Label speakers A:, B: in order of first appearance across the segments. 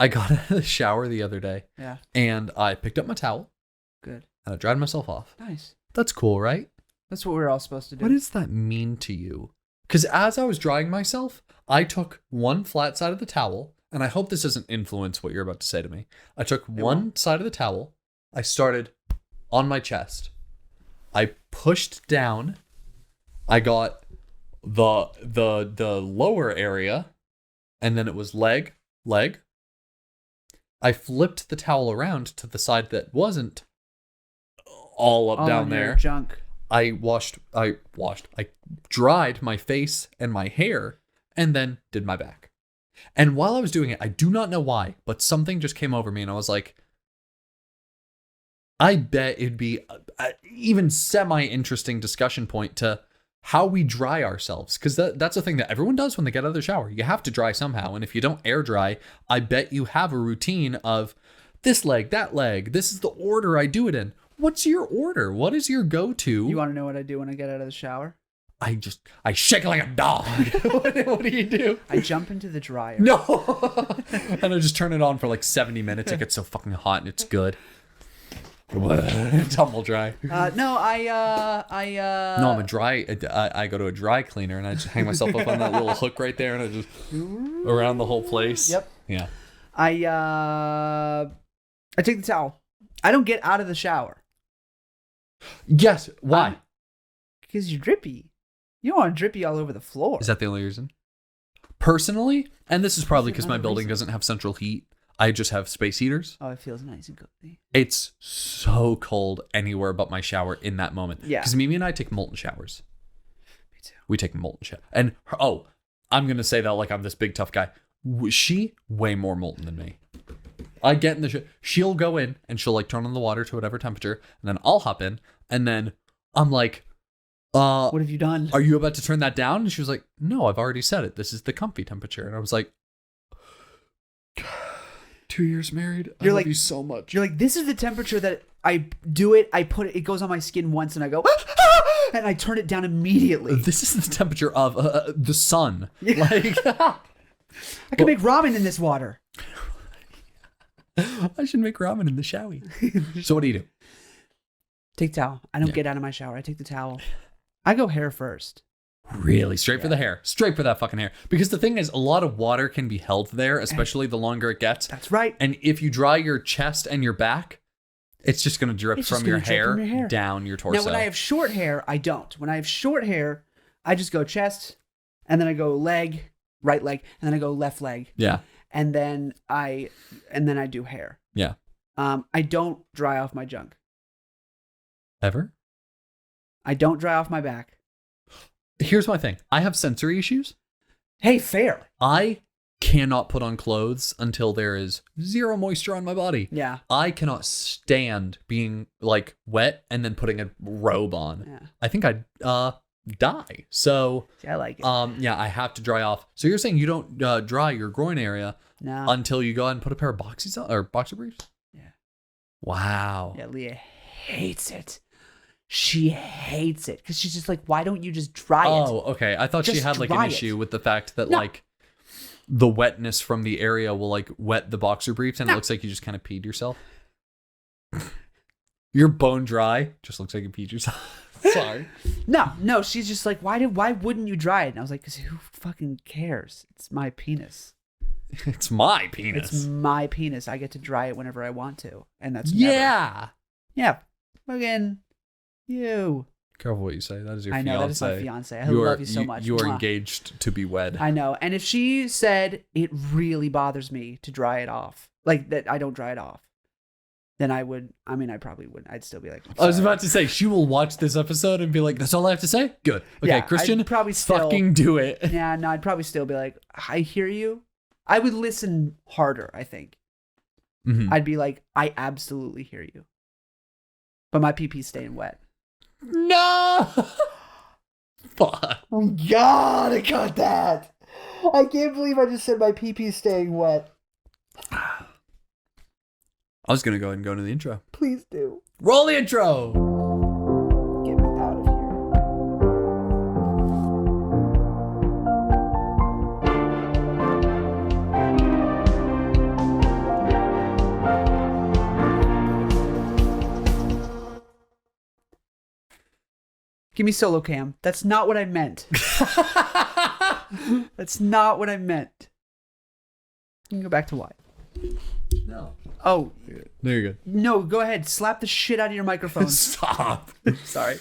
A: I got out of the shower the other day.
B: Yeah.
A: And I picked up my towel.
B: Good.
A: And I dried myself off.
B: Nice.
A: That's cool, right?
B: That's what we're all supposed to do.
A: What does that mean to you? Because as I was drying myself, I took one flat side of the towel, and I hope this doesn't influence what you're about to say to me. I took one side of the towel. I started on my chest. I pushed down. I got the lower area, and then it was leg. I flipped the towel around to the side that wasn't all up down there.
B: Junk.
A: I dried my face and my hair and then did my back. And while I was doing it, I do not know why, but something just came over me and I was like, I bet it'd be a even semi-interesting discussion point to how we dry ourselves. Because that's a thing that everyone does when they get out of the shower. You have to dry somehow. And if you don't air dry, I bet you have a routine of this leg, that leg. This is the order I do it in. What's your order? What is your go-to?
B: You want to know what I do when I get out of the shower?
A: I shake like a dog. What do you do?
B: I jump into the dryer.
A: No. And I just turn it on for like 70 minutes. It gets so fucking hot and it's good. Tumble dry.
B: No,
A: No, I'm a dry. I go to a dry cleaner and I just hang myself up on that little hook right there and I just around the whole place.
B: Yep.
A: Yeah.
B: I take the towel. I don't get out of the shower.
A: Yes. Why?
B: Because you're drippy. You don't want drippy all over the floor.
A: Is that the only reason? Personally, and this is probably because my building doesn't have central heat. I just have space heaters.
B: Oh, it feels nice and cozy.
A: It's so cold anywhere but my shower in that moment.
B: Yeah.
A: Because Mimi and I take molten showers.
B: Me too.
A: We take molten shower. And I'm going to say that like I'm this big tough guy. She way more molten than me. I get in the she'll go in and she'll like turn on the water to whatever temperature. And then I'll hop in. And then I'm like,
B: what have you done?
A: Are you about to turn that down? And she was like, no, I've already set it. This is the comfy temperature. And I was like, 2 years married. I love you so much.
B: You're like, this is the temperature that I do it. I put it. It goes on my skin once, and I go, and I turn it down immediately.
A: This is the temperature of the sun.
B: Yeah.
A: Like,
B: I can make ramen in this water.
A: I should make ramen in the shower. So what do you do?
B: Take the towel. I don't get out of my shower. I take the towel. I go hair first.
A: Really? Straight for the hair. Straight for that fucking hair. Because the thing is, a lot of water can be held there, especially the longer it gets.
B: That's right.
A: And if you dry your chest and your back, it's just going to drip from your hair down your torso.
B: Now, when I have short hair, I don't. When I have short hair, I just go chest, and then I go leg, right leg, and then I go left leg.
A: Yeah.
B: And then I do hair.
A: Yeah.
B: I don't dry off my junk.
A: Ever?
B: I don't dry off my back.
A: Here's my thing. I have sensory issues.
B: Hey, fair.
A: I cannot put on clothes until there is zero moisture on my body.
B: Yeah.
A: I cannot stand being like wet and then putting a robe on.
B: Yeah.
A: I think I'd die. So
B: I like it.
A: yeah, I have to dry off. So you're saying you don't dry your groin area until you go out and put a pair of boxies on, or boxer briefs?
B: Yeah.
A: Wow.
B: Yeah, Leah hates it. She hates it because she's just like, why don't you just dry it?
A: Oh, okay. I thought she had like an issue with the fact that like the wetness from the area will like wet the boxer briefs and it looks like you just kind of peed yourself. You're bone dry. Just looks like you peed yourself. Sorry.
B: No. She's just like, why wouldn't you dry it? And I was like, because who fucking cares? It's my penis.
A: It's my penis.
B: It's my penis. I get to dry it whenever I want to, and that's
A: yeah.
B: Yeah. Again. You.
A: Careful what you say. That is your fiance.
B: I know, that is my fiance. I love you so much.
A: You are engaged to be wed.
B: I know. And if she said it really bothers me to dry it off, like that I don't dry it off, then I probably wouldn't. I'd still be like,
A: I was about to say, she will watch this episode and be like, that's all I have to say? Good. Okay,
B: yeah,
A: Christian,
B: I'd probably still,
A: fucking do it.
B: Yeah, no, I'd probably still be like, I hear you. I would listen harder, I think.
A: Mm-hmm.
B: I'd be like, I absolutely hear you. But my pee-pee's staying wet.
A: No! Fuck.
B: Oh God, I got that. I can't believe I just said my pee-pee's staying wet.
A: I was going to go ahead and go into the intro.
B: Please do.
A: Roll the intro!
B: Get me out of here. Give me solo cam. That's not what I meant. That's not what I meant. You can go back to why.
A: No.
B: Oh.
A: There you go.
B: No, go ahead. Slap the shit out of your microphone.
A: Stop.
B: Sorry.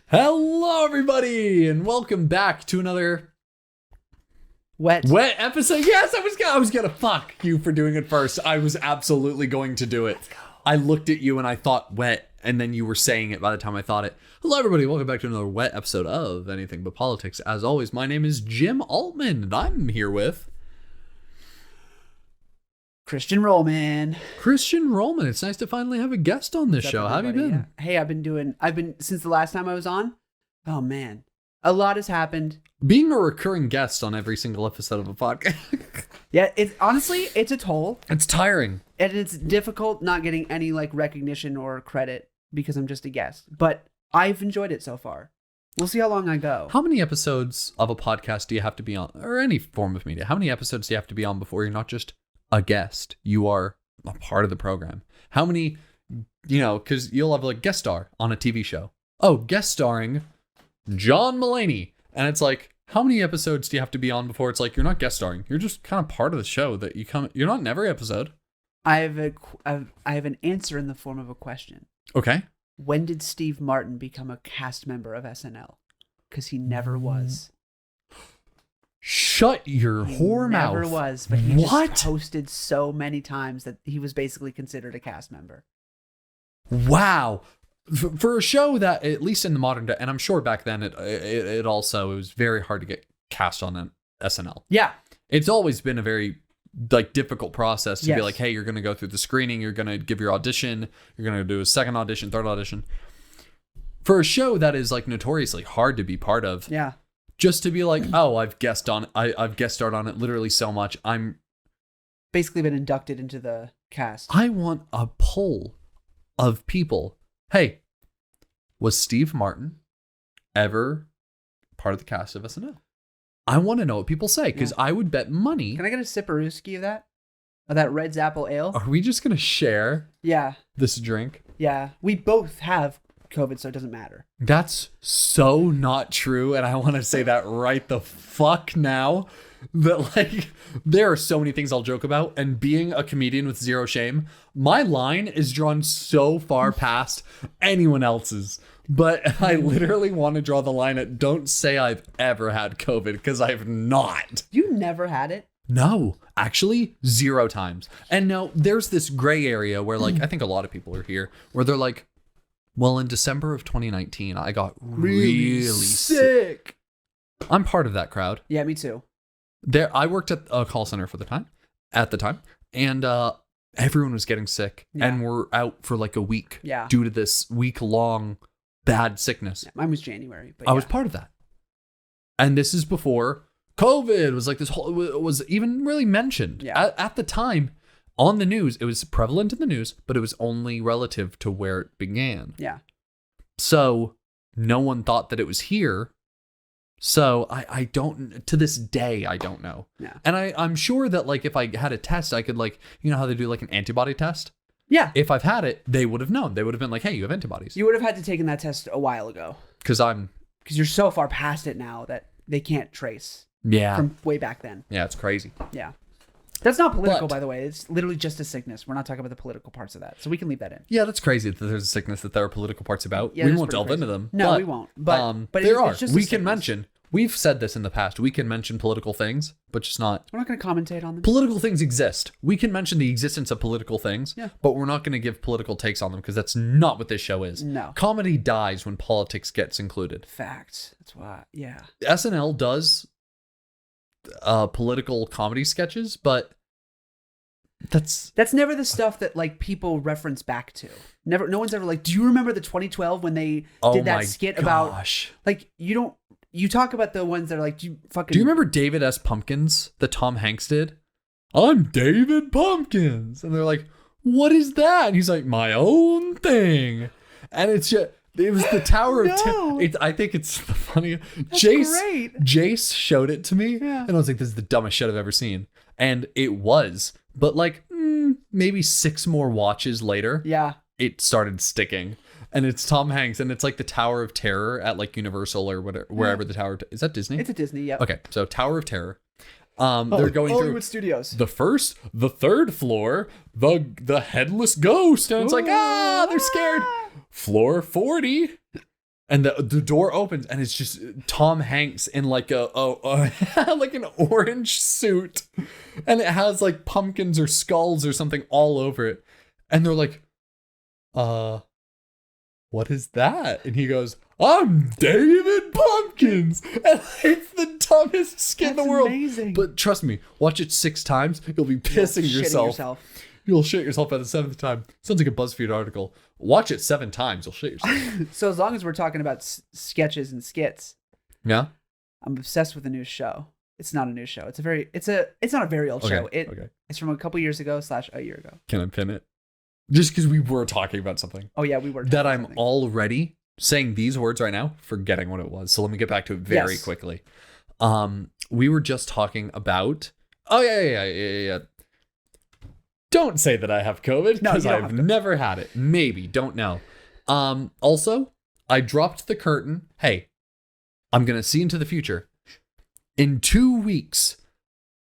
A: Hello, everybody, and welcome back to another
B: Wet
A: episode. Yes, I was gonna fuck you for doing it first. I was absolutely going to do it.
B: Let's go.
A: I looked at you and I thought wet, and then you were saying it by the time I thought it. Hello, everybody. Welcome back to another wet episode of Anything But Politics. As always, my name is Jim Altman, and I'm here with
B: Christian Rollman.
A: Christian Rollman. It's nice to finally have a guest on this show. How have you been?
B: Yeah. Hey, I've been since the last time I was on. Oh man, a lot has happened.
A: Being a recurring guest on every single episode of a podcast.
B: Yeah, it's honestly, it's a toll.
A: It's tiring.
B: And it's difficult not getting any like recognition or credit because I'm just a guest. But I've enjoyed it so far. We'll see how long I go.
A: How many episodes of a podcast do you have to be on, or any form of media? How many episodes do you have to be on before you're not just a guest? You are a part of the program. How many, because you'll have like guest star on a TV show. Oh, guest starring John Mulaney. And it's like, how many episodes do you have to be on before it's like, you're not guest starring. You're just kind of part of the show that you're not in every episode.
B: I have an answer in the form of a question.
A: Okay.
B: When did Steve Martin become a cast member of SNL? Because he never was.
A: Shut your whore mouth.
B: Never was, but he just hosted so many times that he was basically considered a cast member.
A: Wow. For a show that, at least in the modern day, and I'm sure back then it was very hard to get cast on an SNL.
B: Yeah.
A: It's always been a very difficult process to be like, hey, you're going to go through the screening, you're going to give your audition, you're going to do a second audition, third audition. For a show that is like notoriously hard to be part of.
B: Yeah.
A: Just to be like, oh, I've guest starred on it literally so much. I'm
B: basically been inducted into the cast.
A: I want a poll of people. Hey, was Steve Martin ever part of the cast of SNL? I want to know what people say, because I would bet money.
B: Can I get a sipperooski of that? Of that Red's Apple Ale?
A: Are we just going to share this drink?
B: Yeah. We both have COVID, so it doesn't matter.
A: That's so not true, and I want to say that right the fuck now. That there are so many things I'll joke about, and being a comedian with zero shame, my line is drawn so far past anyone else's. But I literally want to draw the line at don't say I've ever had COVID, because I've not.
B: You never had it?
A: No, actually 0 times. And no, there's this gray area where I think a lot of people are here where they're like, well, in December of 2019, I got really sick. I'm part of that crowd.
B: Yeah, me too.
A: I worked at a call center at the time, and everyone was getting sick, and we're out for like a week due to this week-long bad sickness.
B: Yeah, mine was January, but
A: I was part of that. And this is before COVID was was even really mentioned.
B: Yeah.
A: At the time, on the news, it was prevalent in the news, but it was only relative to where it began.
B: Yeah.
A: So no one thought that it was here. So I don't, to this day, I don't know.
B: Yeah.
A: And I'm sure that if I had a test, I could how they do an antibody test?
B: Yeah.
A: If I've had it, they would have known. They would have been like, hey, you have antibodies.
B: You would have had to taken that test a while ago. Because you're so far past it now that they can't trace.
A: Yeah.
B: From way back then.
A: Yeah, it's crazy.
B: Yeah. That's not political, by the way. It's literally just a sickness. We're not talking about the political parts of that. So we can leave that in.
A: Yeah, that's crazy that there's a sickness that there are political parts about.
B: Yeah,
A: we won't delve into them.
B: No, we won't. But
A: there are.
B: Just
A: we can mention. We've said this in the past. We can mention political things, but just not.
B: We're not going to commentate on them.
A: Political things exist. We can mention the existence of political things, but we're not going to give political takes on them because that's not what this show is.
B: No.
A: Comedy dies when politics gets included.
B: Facts. That's why. Yeah.
A: SNL does political comedy sketches, but that's
B: never the stuff that people reference back to. Never. No one's ever like, do you remember the 2012 when they did that skit about you talk about the ones that are do you
A: remember David S. Pumpkins that Tom Hanks did? I'm David Pumpkins. And they're like, what is that? And he's like, my own thing. And it's just, it was the Tower of Terror. I think it's the funniest. Jace showed it to me.
B: Yeah.
A: And I was like, this is the dumbest shit I've ever seen. And it was. But maybe 6 more watches later, it started sticking. and it's Tom Hanks, and it's like the Tower of Terror at like Universal or whatever, wherever the Tower. Is that Disney?
B: It's a Disney. Yeah.
A: Okay, so Tower of Terror. They're going
B: Hollywood
A: through
B: Studios.
A: the third floor, the headless ghost, and it's like they're scared. Floor 40, and the door opens, and it's just Tom Hanks in like a like an orange suit, and it has like pumpkins or skulls or something all over it, and they're like, what is that? And he goes, I'm David Pumpkins. And it's the dumbest skit in the world.
B: Amazing.
A: But trust me, watch it 6 times. You'll be pissing yourself. You'll shit yourself by the 7th time. Sounds like a BuzzFeed article. Watch it 7 times. You'll shit yourself.
B: So as long as we're talking about sketches and skits.
A: Yeah.
B: I'm obsessed with a new show. It's not a new show. It's not a very old show. It's from a couple years ago / a year ago.
A: Can I pin it? Just because we were talking about something.
B: Oh yeah, we were.
A: That I'm already saying these words right now, forgetting what it was. So let me get back to it very quickly. We were just talking about. Oh yeah. Don't say that I have COVID because I've never had it. Maybe, don't know. Also, I dropped the curtain. Hey, I'm gonna see into the future. In 2 weeks,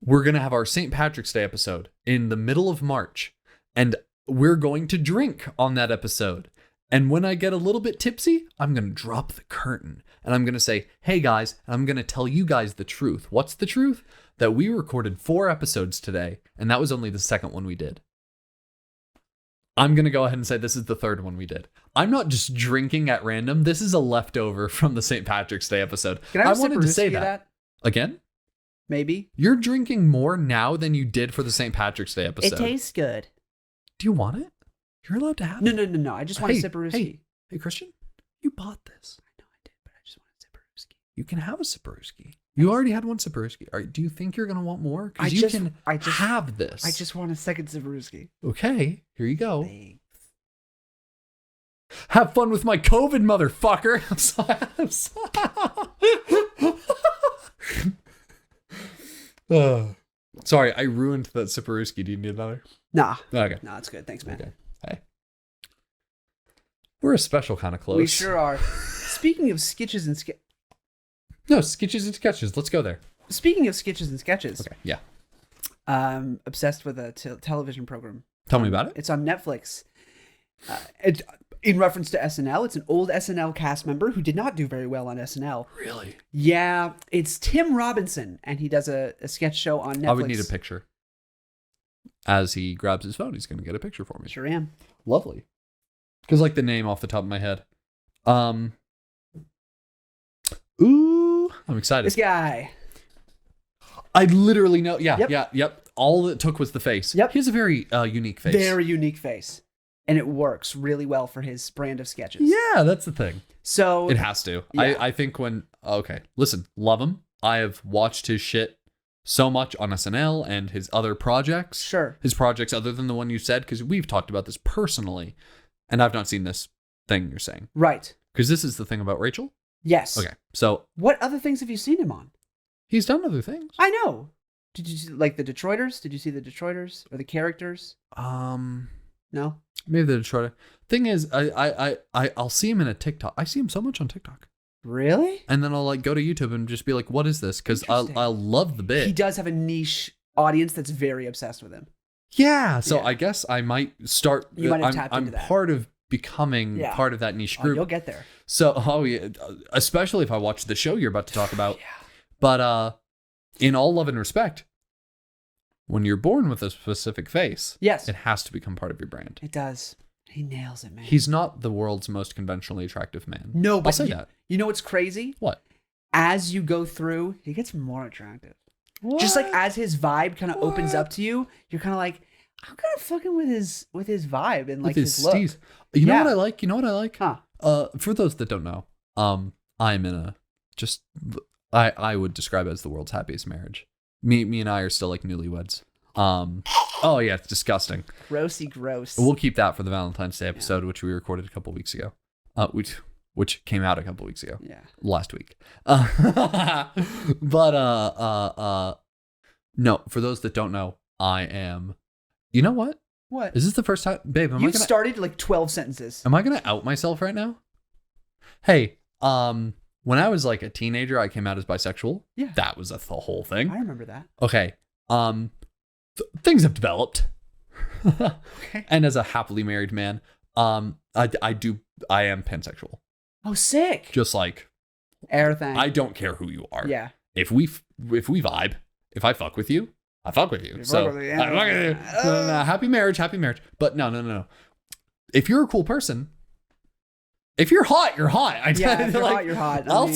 A: we're gonna have our St. Patrick's Day episode in the middle of March, and we're going to drink on that episode. And when I get a little bit tipsy, I'm going to drop the curtain. And I'm going to say, hey guys, and I'm going to tell you guys the truth. What's the truth? That we recorded 4 episodes today, and that was only the second one we did. I'm going to go ahead and say this is the third one we did. I'm not just drinking at random. This is a leftover from the St. Patrick's Day episode.
B: Can I
A: wanted to say that. Again?
B: Maybe.
A: You're drinking more now than you did for the St. Patrick's Day episode.
B: It tastes good.
A: Do you want it? You're allowed to have it.
B: No. I just want a sip of whiskey.
A: Hey, Christian, you bought this.
B: I know I did, but I just want a sip of whiskey.
A: You can have a sip of whiskey. You already had one sip of whiskey. Do you think you're going to want more? Because you can have this.
B: I just want a second sip of whiskey.
A: Okay, here you go.
B: Thanks.
A: Have fun with my COVID, motherfucker. I'm sorry. Sorry, I ruined that sip of whiskey. Do you need another?
B: Nah.
A: Okay.
B: Nah, it's good. Thanks, man.
A: Okay. Hey. We're a special kind of close.
B: We sure are. Speaking of sketches and
A: No, sketches and sketches. Let's go there.
B: Speaking of sketches and sketches.
A: Okay, yeah.
B: Obsessed with a television program.
A: Tell me about it.
B: It's on Netflix. In reference to SNL, it's an old SNL cast member who did not do very well on SNL.
A: Really?
B: Yeah, it's Tim Robinson, and he does a sketch show on Netflix.
A: I would need a picture. As he grabs his phone, he's going to get a picture for me.
B: Sure am.
A: Lovely. Because like the name off the top of my head. Ooh, I'm excited.
B: This guy.
A: I literally know. Yeah,
B: Yep.
A: yep. All it took was the face.
B: Yep.
A: He has a very unique face.
B: Very unique face. And it works really well for his brand of sketches.
A: Yeah, that's the thing.
B: So
A: it has to.
B: Yeah.
A: I think listen, love him. I have watched his shit so much on SNL and his other projects.
B: Sure.
A: His projects other than the one you said, because we've talked about this personally, and I've not seen this thing you're saying.
B: Right.
A: Because this is the thing about Rachel?
B: Yes.
A: Okay, so...
B: What other things have you seen him on?
A: He's done other things.
B: I know. Did you see, like, the Detroiters? Did you see the Detroiters? Or the characters? No?
A: Maybe the Detroiter. Thing is, I'll see him in a TikTok. I see him so much on TikTok.
B: Really?
A: And then I'll like go to YouTube and just be like, what is this? Because I'll love the bit.
B: He does have a niche audience that's very obsessed with him.
A: Yeah. So
B: Yeah.
A: I guess I might start.
B: You might have tapped into that.
A: I'm part of becoming part of that niche group.
B: You'll get there.
A: So, especially if I watch the show you're about to talk about.
B: Yeah.
A: But in all love and respect, when you're born with a specific face,
B: Yes.
A: it has to become part of your brand.
B: It does. He nails it, man.
A: He's not the world's most conventionally attractive man.
B: No, but
A: I'll say that.
B: You know what's crazy?
A: What?
B: As you go through, he gets more attractive.
A: What?
B: Just like as his vibe kind of opens up to you, you're kind of like, I'm kind of fucking with his vibe and like
A: with
B: his look.
A: steez. You know what I like? You know what I like?
B: Huh.
A: For those that don't know, I'm in a just I would describe it as the world's happiest marriage. Me and I are still like newlyweds. Oh yeah, it's disgusting.
B: Grossy gross.
A: We'll keep that for the Valentine's Day episode, which we recorded a couple weeks ago. Which came out a couple weeks ago.
B: Yeah.
A: Last week. But no, for those that don't know, I am. You know what?
B: What?
A: Is this the first time, babe?
B: You started like 12 sentences.
A: Am I gonna out myself right now? Hey, when I was like a teenager, I came out as bisexual.
B: Yeah,
A: that was the whole thing.
B: I remember that.
A: Okay, things have developed.
B: Okay.
A: And as a happily married man, I am pansexual.
B: Oh, sick.
A: Just like
B: everything.
A: I don't care who you are.
B: Yeah.
A: If we vibe, if I fuck with you, I fuck with you. So happy marriage. But no. If you're a cool person, if you're hot, you're hot.
B: If you're hot, you're hot.
A: I'll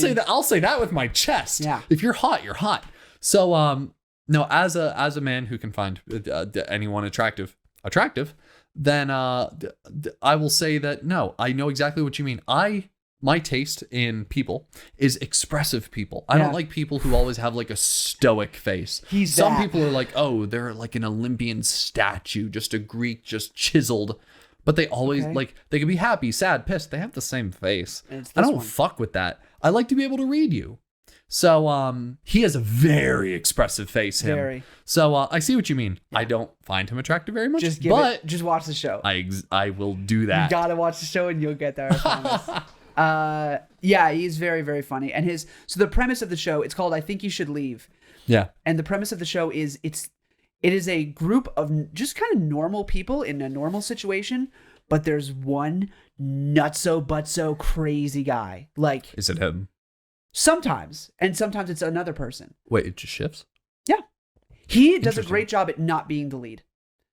A: say that with my chest.
B: Yeah.
A: If you're hot, you're hot. So no, as a man who can find anyone attractive, then I will say that no, I know exactly what you mean. My taste in people is expressive people. I don't like people who always have like a stoic face. Some people are like, oh, they're like an Olympian statue, just a Greek, just chiseled. But they always they can be happy, sad, pissed. They have the same face. I don't fuck with that. I like to be able to read you. So he has a very expressive face. So I see what you mean. Yeah. I don't find him attractive very much.
B: Just watch the show.
A: I will do that.
B: You gotta watch the show and you'll get there. I promise. Yeah, he's very, very funny. And so the premise of the show, it's called I Think You Should Leave.
A: Yeah.
B: And the premise of the show is it is a group of just kind of normal people in a normal situation, but there's one nutso crazy guy. Like,
A: is it him?
B: Sometimes. And sometimes it's another person.
A: Wait, it just shifts?
B: Yeah. He does a great job at not being the lead.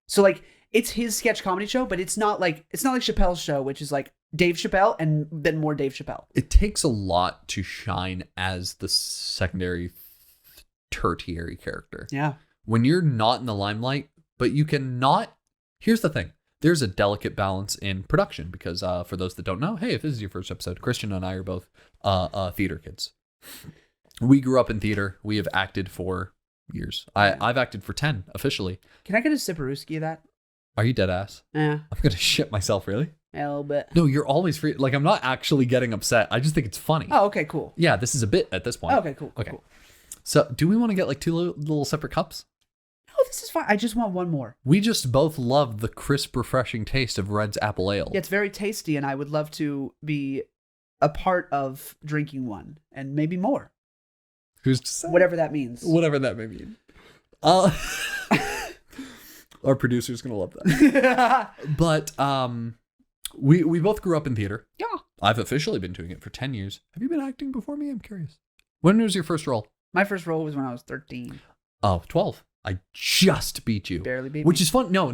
B: So like it's his sketch comedy show, but it's not like Chappelle's show, which is like Dave Chappelle and then more Dave Chappelle.
A: It takes a lot to shine as the secondary tertiary character.
B: Yeah.
A: When you're not in the limelight, but you cannot. Here's the thing. There's a delicate balance in production because for those that don't know, hey, if this is your first episode, Christian and I are both theater kids. We grew up in theater. We have acted for years. I've acted for 10 officially.
B: Can I get a sipperooski of that?
A: Are you dead ass?
B: Yeah.
A: I'm going to shit myself, really?
B: A little bit.
A: No, you're always free. Like, I'm not actually getting upset. I just think it's funny.
B: Oh, okay, cool.
A: Yeah, this is a bit at this point.
B: Oh, okay, cool.
A: Okay.
B: Cool.
A: So, do we want to get like two little separate cups?
B: No, this is fine. I just want one more.
A: We just both love the crisp, refreshing taste of Red's apple ale.
B: Yeah, it's very tasty, and I would love to be a part of drinking one, and maybe more.
A: Who's to say?
B: Whatever that means.
A: Whatever that may mean. Our producer's gonna love that. But we both grew up in theater.
B: Yeah.
A: I've officially been doing it for 10 years. Have you been acting before me? I'm curious. When was your first role?
B: My first role was when I was 13.
A: Oh, 12. I just beat you.
B: Barely beat me.
A: Which is fun. No.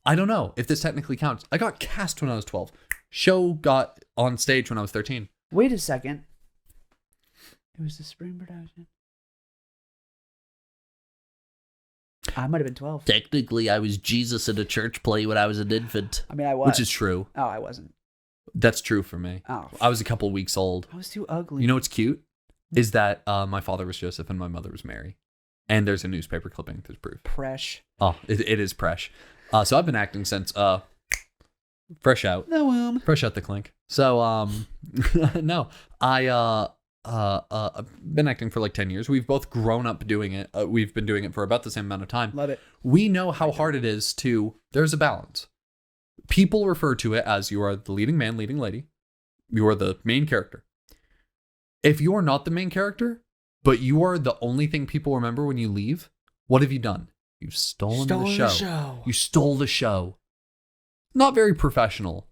A: I don't know if this technically counts. I got cast when I was 12. Show got on stage when I was 13.
B: Wait a second. It was the spring production. I might have been 12.
C: Technically, I was Jesus in a church play when I was an infant.
B: I mean, I was.
A: Which is true.
B: Oh, I wasn't.
A: That's true for me.
B: Oh.
A: I was a couple weeks old.
B: I was too ugly.
A: You know what's cute? Is that my father was Joseph and my mother was Mary. And there's a newspaper clipping that's proof.
B: Presh.
A: Oh, it is presh. So I've been acting since fresh out.
B: The womb.
A: Fresh out the clink. So no, I've been acting for like 10 years. We've both grown up doing it. We've been doing it for about the same amount of time.
B: Love it.
A: We know how hard it is there's a balance. People refer to it as you are the leading man, leading lady. You are the main character. If you are not the main character, but you are the only thing people remember when you leave, what have you done? You've stolen the show. You stole the show. Not very professional.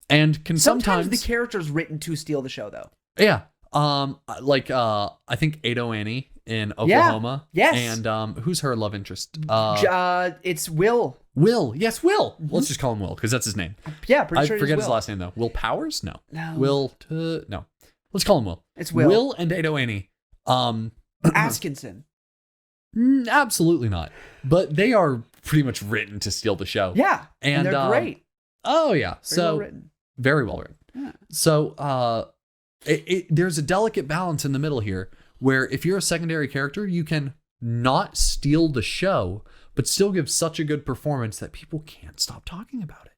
A: And can sometimes
B: the character's written to steal the show, though.
A: Yeah. I think Ado Annie in Oklahoma.
B: Yeah. Yes.
A: And who's her love interest?
B: It's Will.
A: Will. Yes, Will. Mm-hmm. Let's just call him Will because that's his name.
B: Yeah, pretty sure
A: I forget his last name though. Will Powers? No.
B: No.
A: No. Let's call him Will.
B: It's Will.
A: Will and Ado Annie.
B: Askinson.
A: Absolutely not. But they are pretty much written to steal the show.
B: Yeah. And they're great.
A: Oh yeah.
B: Very well written.
A: Yeah. So there's a delicate balance in the middle here where if you're a secondary character, you can not steal the show, but still give such a good performance that people can't stop talking about it.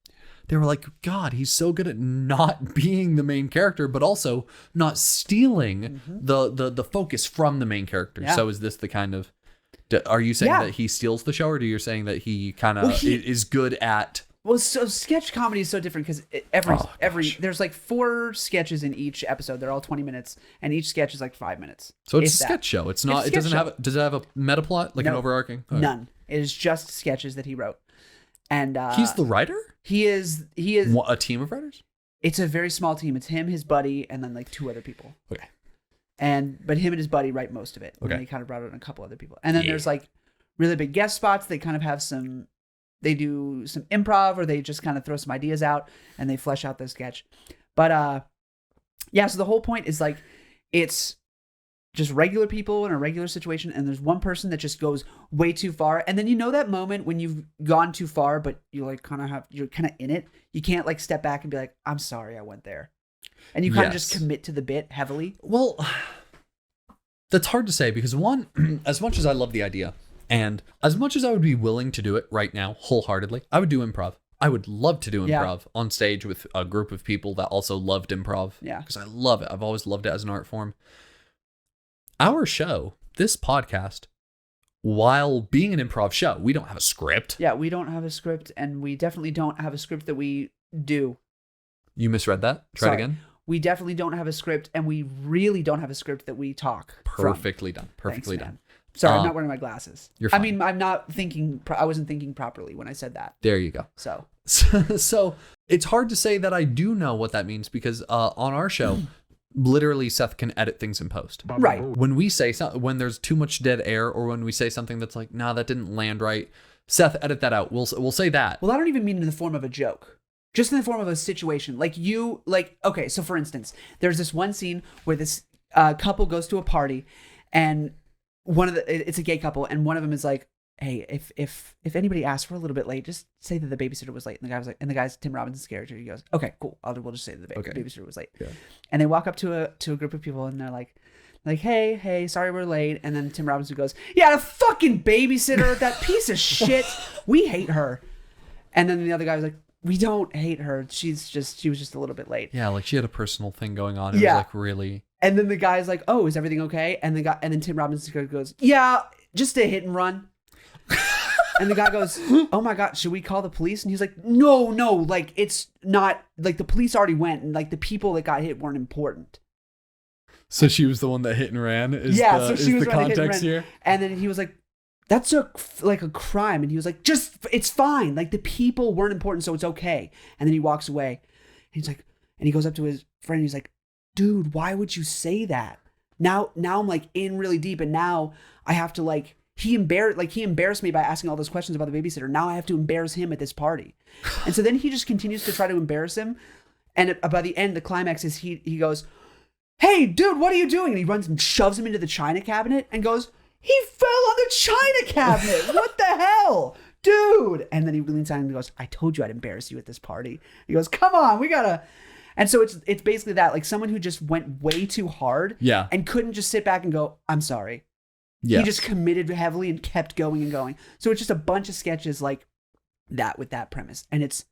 A: They were like, God, he's so good at not being the main character, but also not stealing the focus from the main character. Yeah. So is this the kind of Are you saying
B: Yeah.
A: that he steals the show, or are you saying that he kind of is good at?
B: Well, so sketch comedy is so different because there's like 4 sketches in each episode. They're all 20 minutes, and each sketch is like 5 minutes.
A: So it's a sketch show. It's not. It doesn't have. Does it have a meta plot, like an overarching? Okay.
B: None. It is just sketches that he wrote, and
A: he's the writer.
B: He is
A: a team of writers.
B: It's a very small team. It's him, his buddy, and then like 2 other people.
A: Okay.
B: But him and his buddy write most of it.
A: Okay.
B: And they kind of brought in a couple other people, and then there's like really big guest spots. They kind of have some. They do some improv, or they just kind of throw some ideas out and they flesh out the sketch. But yeah, so the whole point is like it's just regular people in a regular situation, and there's one person that just goes way too far. And then that moment when you've gone too far, but you like you're kind of in it. You can't like step back and be like, I'm sorry I went there. And you kind of just commit to the bit heavily.
A: Well, that's hard to say because one, as much as I love the idea, and as much as I would be willing to do it right now, wholeheartedly, I would do improv. I would love to do improv on stage with a group of people that also loved improv.
B: Yeah.
A: Because I love it. I've always loved it as an art form. Our show, this podcast, while being an improv show, we don't have a script.
B: Yeah, we don't have a script, and we definitely don't have a script that we do.
A: You misread that? Try it again.
B: We definitely don't have a script, and we really don't have a script that we talk
A: Perfectly
B: from.
A: done. Perfectly
B: Thanks,
A: done.
B: Sorry, I'm not wearing my glasses.
A: You're fine.
B: I mean, I'm not thinking. I wasn't thinking properly when I said that.
A: There you go. So it's hard to say that I do know what that means because on our show, literally Seth can edit things in post.
B: Right.
A: When we say when there's too much dead air, or when we say something that's like, nah, that didn't land right, Seth, edit that out. We'll say that.
B: Well, I don't even mean in the form of a joke. Just in the form of a situation. Okay, so for instance, there's this one scene where this couple goes to a party, and it's a gay couple, and one of them is like, hey, if anybody asks for a little bit late, just say that the babysitter was late. And the guy was like, and the guy's Tim Robinson's character. He goes, okay, cool. We'll just say that the babysitter was late.
A: Yeah.
B: And they walk up to a group of people, and they're like, hey, sorry we're late. And then Tim Robinson goes, yeah, the fucking babysitter, that piece of shit. We hate her. And then the other guy was like, we don't hate her. She was just a little bit late.
A: Yeah, like she had a personal thing going on. It was like really.
B: And then the guy's like, oh, is everything okay? And then Tim Robinson goes, yeah, just a hit and run. And the guy goes, oh my God, should we call the police? And he's like, no, like it's not, like the police already went, and like the people that got hit weren't important.
A: So she was the one that hit and ran?
B: So she was
A: the context here?
B: And then he was like, that's a crime. And he was like, it's fine. Like the people weren't important, so it's okay. And then he walks away. And he's like, and he goes up to his friend, and he's like, dude, why would you say that? Now I'm like in really deep, and now I have to like, he embarrassed me by asking all those questions about the babysitter. Now I have to embarrass him at this party. And so then he just continues to try to embarrass him. And by the end, the climax is he goes, hey, dude, what are you doing? And he runs and shoves him into the china cabinet and goes, he fell on the china cabinet. What the hell? Dude. And then he leans down and goes, I told you I'd embarrass you at this party. He goes, come on, we gotta. And so it's basically that, like someone who just went way too hard and couldn't just sit back and go, I'm sorry. Yes. He just committed heavily and kept going and going. So it's just a bunch of sketches like that with that premise. And it's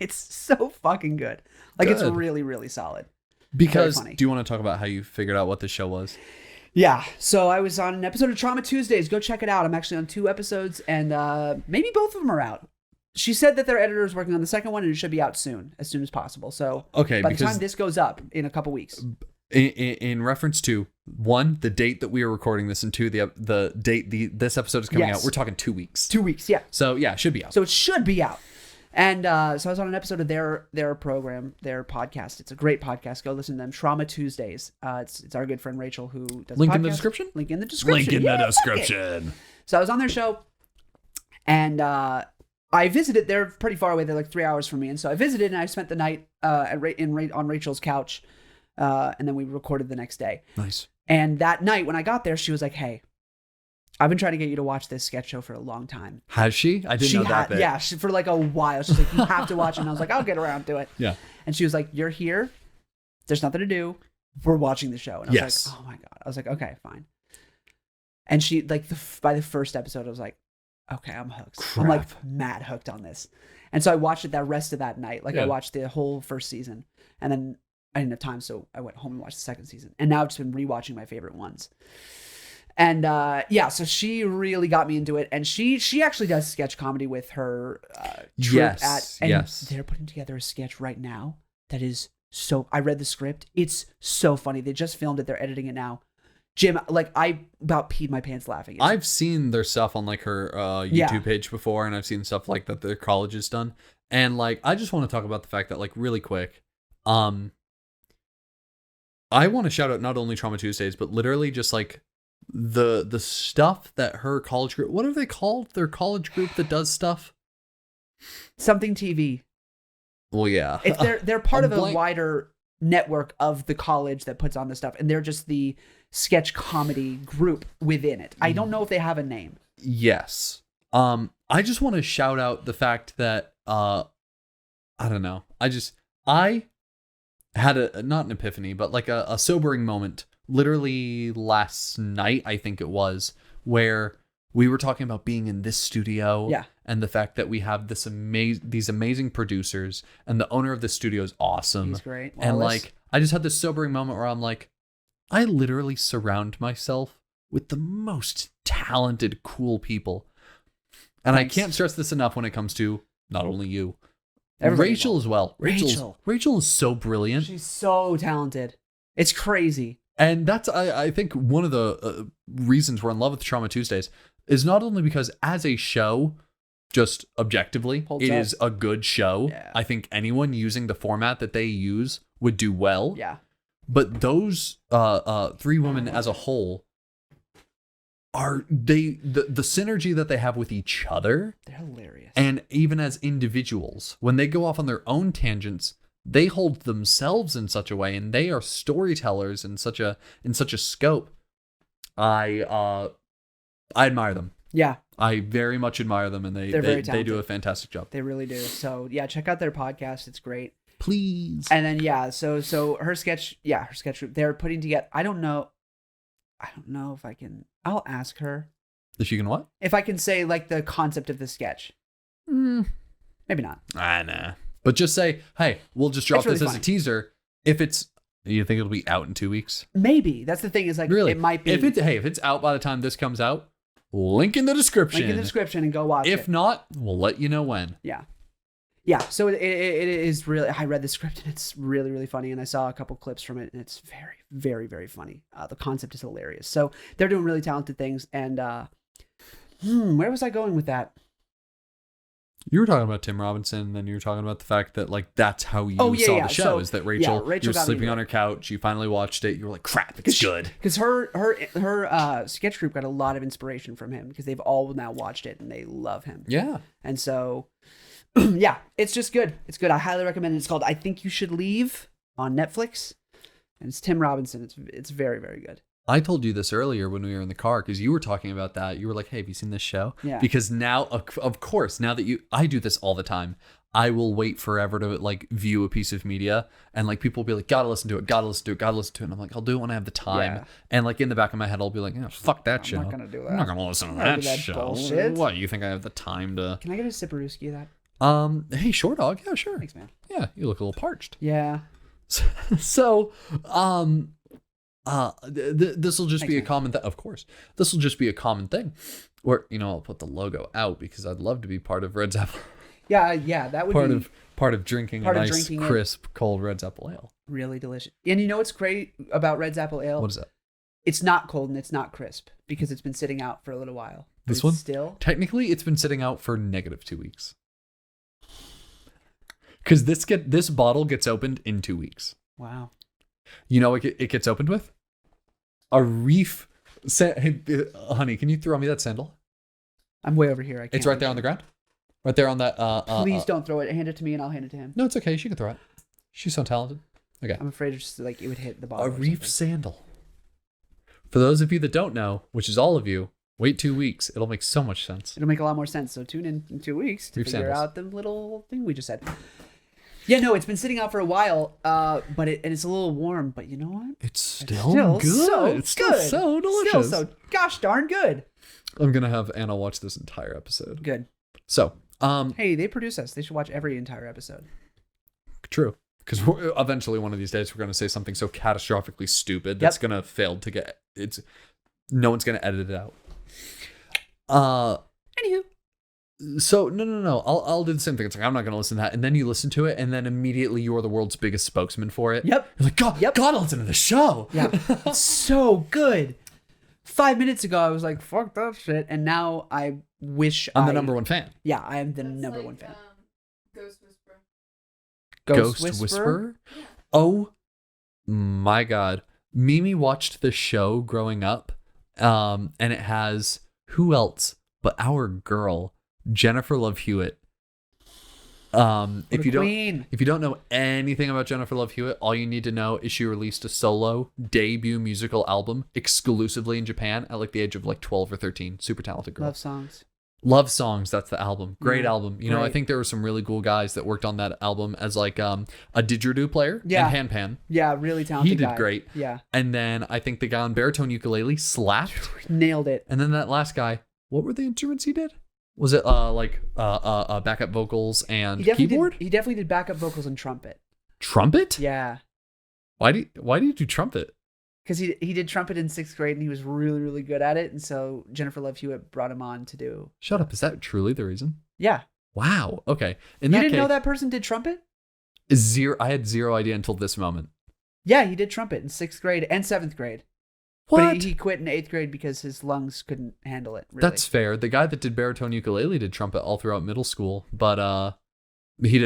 B: so fucking good. Like it's really, really solid.
A: Because do you want to talk about how you figured out what the show was?
B: Yeah. So I was on an episode of Trauma Tuesdays. Go check it out. I'm actually on 2 episodes, and maybe both of them are out. She said that their editor is working on the second one, and it should be out soon, as soon as possible. So by the time this goes up in a couple weeks.
A: In reference to 1, the date that we are recording this, and 2, the date this episode is coming out, we're talking 2 weeks.
B: 2 weeks, yeah.
A: So yeah, it should be out.
B: So it should be out. And so I was on an episode of their program, their podcast. It's a great podcast. Go listen to them. Trauma Tuesdays. It's our good friend Rachel who does
A: Link
B: a podcast.
A: in the description?
B: Link in the description. So I was on their show, and I visited. They're pretty far away. They're like 3 hours from me. And so I visited, and I spent the night on Rachel's couch, and then we recorded the next day.
A: Nice.
B: And that night when I got there, she was like, hey, I've been trying to get you to watch this sketch show for a long time.
A: Has she? I didn't know that bit.
B: Yeah, for like a while. She's like, you have to watch it. And I was like, I'll get around to it.
A: Yeah.
B: And she was like, you're here. There's nothing to do. We're watching the show. And I was like, oh my God. I was like, okay, fine. And she, like, by the first episode, I was like, okay, I'm hooked.
A: Crap.
B: I'm like mad hooked on this. And so I watched it that rest of that night. Like I watched the whole first season. And then I didn't have time, so I went home and watched the second season. And now I've just been rewatching my favorite ones. And yeah, so she really got me into it, and she actually does sketch comedy with her troupe
A: Yes.
B: they're putting together a sketch right now that is so. I read the script; it's so funny. They just filmed it; they're editing it now. Jim, like I about peed my pants laughing.
A: I've seen their stuff on like her YouTube page before, and I've seen stuff like that their college has done, and like I just want to talk about the fact that like really quick, I want to shout out not only Trauma Tuesdays, but literally just like the stuff that her college group, what are they called? Their college group that does stuff?
B: Something TV.
A: Well, yeah.
B: They're part of a wider network of the college that puts on the stuff, and they're just the sketch comedy group within it. I don't know if they have a name.
A: Yes. I just want to shout out the fact that I don't know. I had not an epiphany, but like a sobering moment literally last night, I think it was, where we were talking about being in this studio and the fact that we have these amazing producers, and the owner of the studio is awesome.
B: He's great.
A: And like, I just had this sobering moment where I'm like, I literally surround myself with the most talented, cool people. And I can't stress this enough when it comes to not only you,
B: everybody
A: Rachel
B: involved.
A: as well. Rachel is so brilliant.
B: She's so talented. It's crazy.
A: And that's, I think, one of the reasons we're in love with Trauma Tuesdays is not only because as a show, just objectively, it is a good show.
B: Yeah.
A: I think anyone using the format that they use would do well.
B: Yeah.
A: But those three women as a whole are the synergy that they have with each other.
B: They're hilarious.
A: And even as individuals, when they go off on their own tangents, they hold themselves in such a way, and they are storytellers in such a scope. I admire them.
B: Yeah.
A: I very much admire them, and they do a fantastic job.
B: They really do. So yeah, check out their podcast. It's great.
A: Please.
B: And then so her sketch group, they're putting together. I don't know if I can. I'll ask her
A: if you can what?
B: If I can say like the concept of the sketch. Maybe not.
A: Nah. But just say, hey, we'll just drop this as a teaser. If it's, you think it'll be out in 2 weeks?
B: Maybe. That's the thing, is like,
A: really?
B: It might be.
A: If it's out by the time this comes out, link in the description.
B: And go watch it.
A: If not, we'll let you know when.
B: Yeah. Yeah. So it is really, I read the script and it's really, really funny. And I saw a couple clips from it and it's very, very, very funny. The concept is hilarious. So they're doing really talented things. And where was I going with that?
A: You were talking about Tim Robinson, and then you were talking about the fact that like that's how you saw the show. So, is that Rachel you're sleeping on her couch, you finally watched it, you were like, crap, it's good. Because
B: her sketch group got a lot of inspiration from him, because they've all now watched it and they love him.
A: Yeah.
B: And so yeah, it's just good. It's good. I highly recommend it. It's called I Think You Should Leave on Netflix. And it's Tim Robinson. It's very, very good.
A: I told you this earlier when we were in the car, because you were talking about that. You were like, hey, have you seen this show?
B: Yeah.
A: Because now, of course, now that I do this all the time, I will wait forever to like view a piece of media, and like people will be like, gotta listen to it. And I'm like, I'll do it when I have the time. Yeah. And like in the back of my head, I'll be like, fuck that show.
B: I'm not going to do that.
A: I'm not going to listen to that show.
B: Bullshit.
A: What, you think I have the time to...
B: Can I get a sipperooski of that?
A: Hey, Short Dog. Yeah, sure.
B: Thanks, man.
A: Yeah, you look a little parched.
B: Yeah.
A: So, this will just be a common thing. Of course, this will just be a common thing. Or, I'll put the logo out because I'd love to be part of Red's Apple.
B: Yeah, that would be
A: part of drinking a nice, crisp, cold Red's Apple Ale.
B: Really delicious. And you know what's great about Red's Apple Ale?
A: What is that?
B: It's not cold and it's not crisp because it's been sitting out for a little while.
A: This one? Still? Technically, it's been sitting out for -2 weeks. Because this bottle gets opened in 2 weeks.
B: Wow.
A: You know what it gets opened with? A reef. Hey, honey, can you throw me that sandal?
B: I'm way over here. I can't.
A: It's right there on the ground? Right there on that.
B: Please don't throw it. Hand it to me and I'll hand it to him.
A: No, it's okay. She can throw it. She's so talented. Okay.
B: I'm afraid it's just like it would hit the bottle.
A: A reef sandal. For those of you that don't know, which is all of you, wait 2 weeks. It'll make so much sense.
B: It'll make a lot more sense. So tune in 2 weeks to
A: reef
B: figure
A: sandals.
B: out the little thing we just said. Yeah, no, it's been sitting out for a while, but it's a little warm. But you know what?
A: It's still good. It's still so delicious.
B: Still so gosh darn good.
A: I'm gonna have Anna watch this entire episode.
B: Good.
A: So,
B: hey, they produce us. They should watch every entire episode.
A: True, because eventually one of these days we're gonna say something so catastrophically stupid that's gonna fail to get it's. No one's gonna edit it out.
B: Anywho.
A: So no. I'll do the same thing. It's like I'm not gonna listen to that, and then you listen to it, and then immediately you're the world's biggest spokesman for it.
B: Yep.
A: You're like, God, gotta listen to the show.
B: Yeah. It's so good. 5 minutes ago, I was like, fuck that shit. And now I wish
A: I'm the number one fan.
B: Yeah, I am the number one fan.
D: Ghost Whisperer.
A: Ghost Whisperer? Oh my God. Mimi watched the show growing up, and it has who else but our girl, Jennifer Love Hewitt. If you don't know anything about Jennifer Love Hewitt, all you need to know is she released a solo debut musical album exclusively in Japan at like the age of like 12 or 13. Super talented girl. Love Songs, that's the album. Great album. You know, I think there were some really cool guys that worked on that album as like a didgeridoo player and handpan.
B: Yeah, really talented
A: He did
B: guy.
A: great.
B: Yeah.
A: And then I think the guy on baritone ukulele slapped.
B: Nailed it.
A: And then that last guy, what were the instruments he did? Was it backup vocals and keyboard?
B: He definitely did backup vocals and trumpet.
A: Trumpet?
B: Yeah.
A: Why do you do trumpet?
B: Because he did trumpet in 6th grade and he was really, really good at it. And so Jennifer Love Hewitt brought him on to do.
A: Shut up. Is that truly the reason?
B: Yeah.
A: Wow. Okay.
B: You didn't know that person did trumpet?
A: I had zero idea until this moment.
B: Yeah, he did trumpet in 6th grade and 7th grade.
A: What?
B: But he quit in 8th grade because his lungs couldn't handle it. Really.
A: That's fair. The guy that did baritone ukulele did trumpet all throughout middle school, but he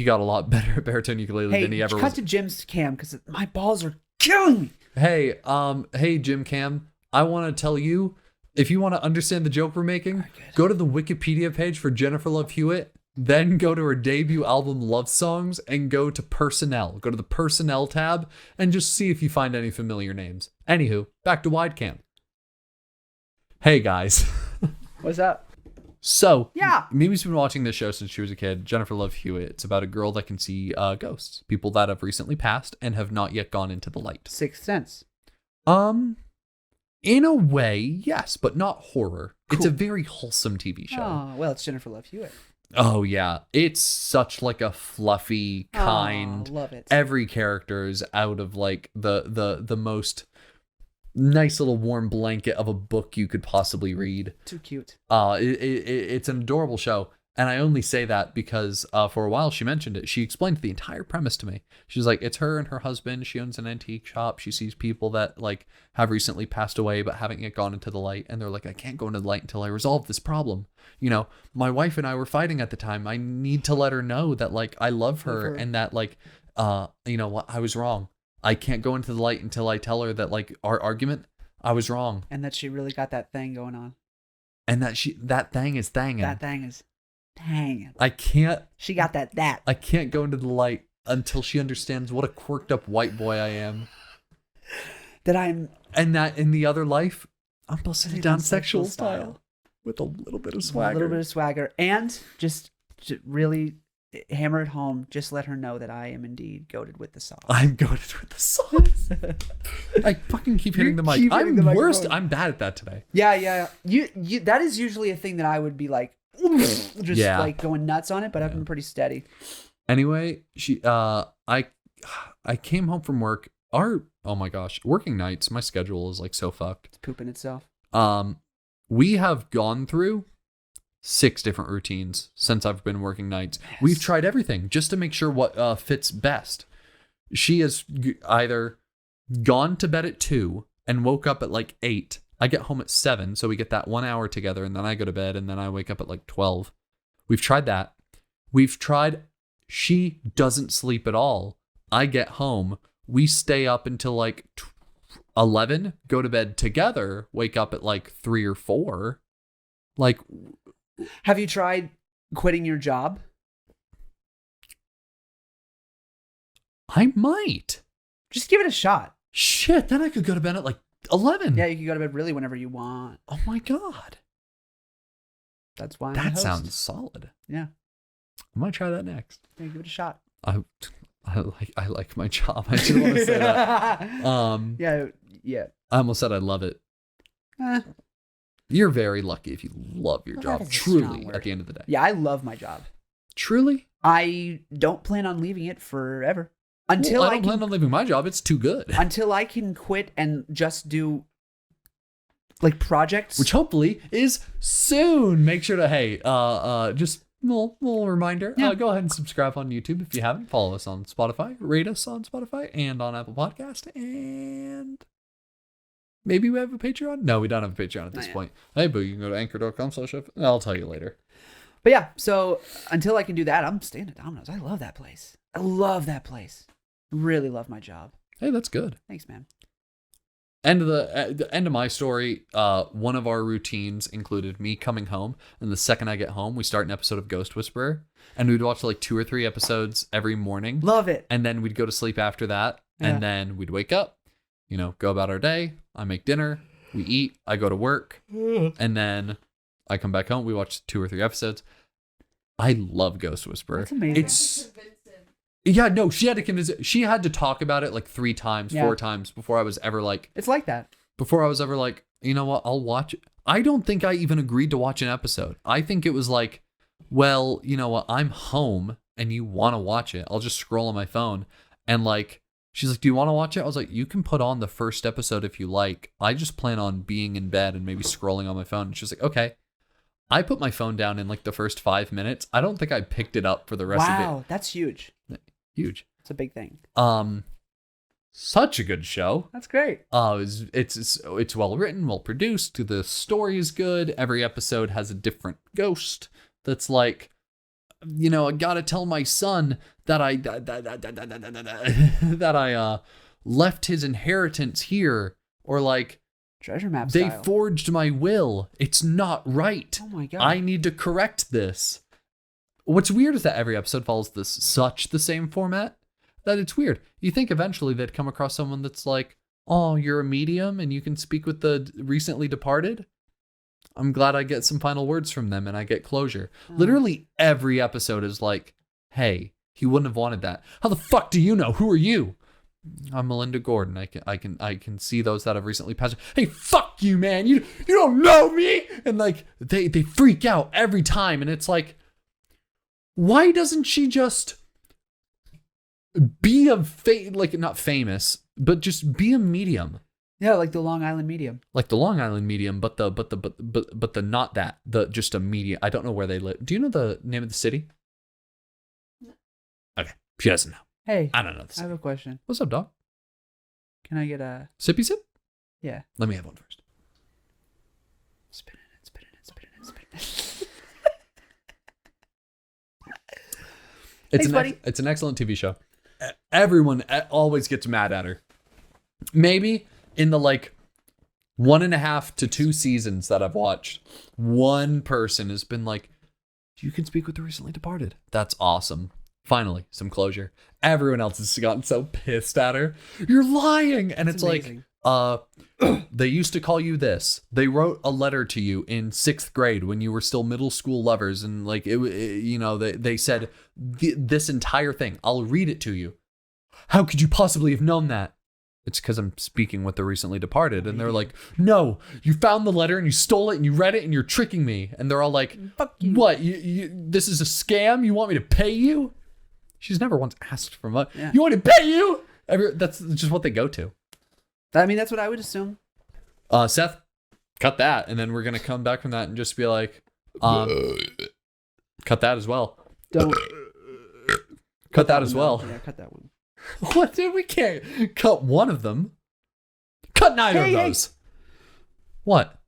A: got a lot better at baritone ukulele than he ever was.
B: Cut to Jim's cam because my balls are killing me.
A: Hey, Jim Cam, I want to tell you, if you want to understand the joke we're making, go to the Wikipedia page for Jennifer Love Hewitt, then go to her debut album Love Songs and go to Personnel. Go to the Personnel tab and just see if you find any familiar names. Anywho, back to Widecam. Hey guys.
B: What's up?
A: So,
B: yeah,
A: Mimi's been watching this show since she was a kid. Jennifer Love Hewitt. It's about a girl that can see ghosts, people that have recently passed and have not yet gone into the light.
B: Sixth Sense.
A: In a way, yes, but not horror.
B: Cool.
A: It's a very wholesome TV show.
B: Oh, well, it's Jennifer Love Hewitt.
A: Oh yeah, it's such like a fluffy, kind.
B: Love it.
A: Every character is out of like the most nice little warm blanket of a book you could possibly read.
B: Too cute.
A: It's an adorable show, and I only say that because for a while she mentioned it. She explained the entire premise to me. She's like, it's her and her husband. She owns an antique shop. She sees people that like have recently passed away but haven't yet gone into the light, and they're like, I can't go into the light until I resolve this problem. You know, my wife and I were fighting at the time. I need to let her know that like I love her and that like you know what, I was wrong. I can't go into the light until I tell her that like our argument, I was wrong.
B: And that she really got that thing going on.
A: And that that thing is thangin'.
B: That thing is hanging.
A: I can't.
B: She got that.
A: I can't go into the light until she understands what a quirked up white boy I am. And that in the other life, I'm busting it down sexual style. With a little bit of swagger.
B: A little bit of swagger. And just really hammer it home. Just let her know that I am indeed goated with the sauce.
A: I'm goated with the sauce. I fucking keep hitting the mic. I'm the worst. I'm bad at that today.
B: Yeah. You that is usually a thing that I would be like, like going nuts on it, but I've been pretty steady.
A: Anyway, I came home from work. Oh my gosh, working nights, my schedule is like so fucked.
B: It's pooping itself.
A: We have gone through 6 different routines since I've been working nights. Yes. We've tried everything just to make sure what fits best. She has either gone to bed at 2 and woke up at like 8. I get home at 7, so we get that 1 hour together, and then I go to bed, and then I wake up at like 12. We've tried that. We've tried, she doesn't sleep at all. I get home. We stay up until like 11, go to bed together, wake up at like 3 or 4. Like,
B: have you tried quitting your job?
A: I might.
B: Just give it a shot.
A: Shit, then I could go to bed at like 11.
B: Yeah, you can go to bed really whenever you want.
A: Oh my God.
B: That's why
A: that sounds solid.
B: Yeah.
A: I might try that next.
B: Yeah, give it a shot.
A: I like my job. I just want to say that.
B: Yeah.
A: I almost said I love it. You're very lucky if you love your job. Truly, at the end of the day.
B: Yeah, I love my job.
A: Truly?
B: I don't plan on leaving it forever. Until
A: I don't plan on leaving my job. It's too good.
B: Until I can quit and just do Like projects?
A: which hopefully is soon. Make sure to, just little reminder.
B: Yeah.
A: Go ahead and subscribe on YouTube if you haven't. Follow us on Spotify. Rate us on Spotify and on Apple Podcast. And maybe we have a Patreon? No, we don't have a Patreon at this point. Hey, but you can go to anchor.com/. I'll tell you later.
B: But yeah, so until I can do that, I'm staying at Domino's. I love that place. Really love my job.
A: Hey, that's good.
B: Thanks, man.
A: The end of my story, one of our routines included me coming home, and the second I get home, we start an episode of Ghost Whisperer, and we'd watch like 2 or 3 episodes every morning.
B: Love it.
A: And then we'd go to sleep after that, and then we'd wake up, go about our day. I make dinner, we eat, I go to work, and then I come back home. We watch 2 or 3 episodes. I love Ghost Whisperer.
B: That's amazing.
A: She had to convince. She had to talk about it like 3 times, 4 times before I was ever like.
B: It's like that.
A: Before I was ever like, you know what? I'll watch it. I don't think I even agreed to watch an episode. I think it was like, well, you know what? I'm home and you want to watch it. I'll just scroll on my phone. And like, she's like, do you want to watch it? I was like, you can put on the first episode if you like. I just plan on being in bed and maybe scrolling on my phone. And she's like, okay. I put my phone down in like the first 5 minutes. I don't think I picked it up for the rest of it.
B: Wow, that's huge.
A: Huge.
B: It's a big thing.
A: Such a good show.
B: That's great.
A: It's well written, well produced. The story is good. Every episode has a different ghost that's like, I gotta tell my son that I left his inheritance here, or like
B: treasure map
A: they
B: style.
A: forged my will. It's not right.
B: Oh my god.
A: I need to correct this. What's weird is that every episode follows such the same format that it's weird. You think eventually they'd come across someone that's like, oh, you're a medium and you can speak with the recently departed? I'm glad I get some final words from them and I get closure. Literally every episode is like, hey, he wouldn't have wanted that. How the fuck do you know? Who are you? I'm Melinda Gordon. I can see those that have recently passed. Hey, fuck you, man. You don't know me. And like they freak out every time. And it's like, why doesn't she just be not famous, but just be a medium?
B: Yeah, like the Long Island medium.
A: Like the Long Island medium, but the not that. Just a medium. I don't know where they live. Do you know the name of the city? No. Okay. She doesn't know.
B: Hey.
A: I don't know the
B: I
A: city.
B: have a question.
A: What's up, dog?
B: Can I get a
A: Sippy sip?
B: Yeah.
A: Let me have one first.
B: Spin it.
A: It's an excellent TV show. Everyone always gets mad at her. Maybe in the like 1.5 to 2 seasons that I've watched, one person has been like, you can speak with the recently departed. That's awesome. Finally, some closure. Everyone else has gotten so pissed at her. You're lying. And it's
B: amazing.
A: Like, they used to call you this. They wrote a letter to you in 6th grade when you were still middle school lovers. And like, they said this entire thing. I'll read it to you. How could you possibly have known that? It's because I'm speaking with the recently departed. And they're like, no, you found the letter and you stole it and you read it and you're tricking me. And they're all like,
B: fuck you.
A: What? This is a scam? You want me to pay you? She's never once asked for money. Yeah. You want to pay you? That's just what they go to.
B: I mean, that's what I would assume.
A: Seth, cut that. And then we're going to come back from that and just be like, cut that as well.
B: Don't.
A: Cut that as well.
B: Yeah, cut that one.
A: What? We can't cut one of them. Cut neither of those. What?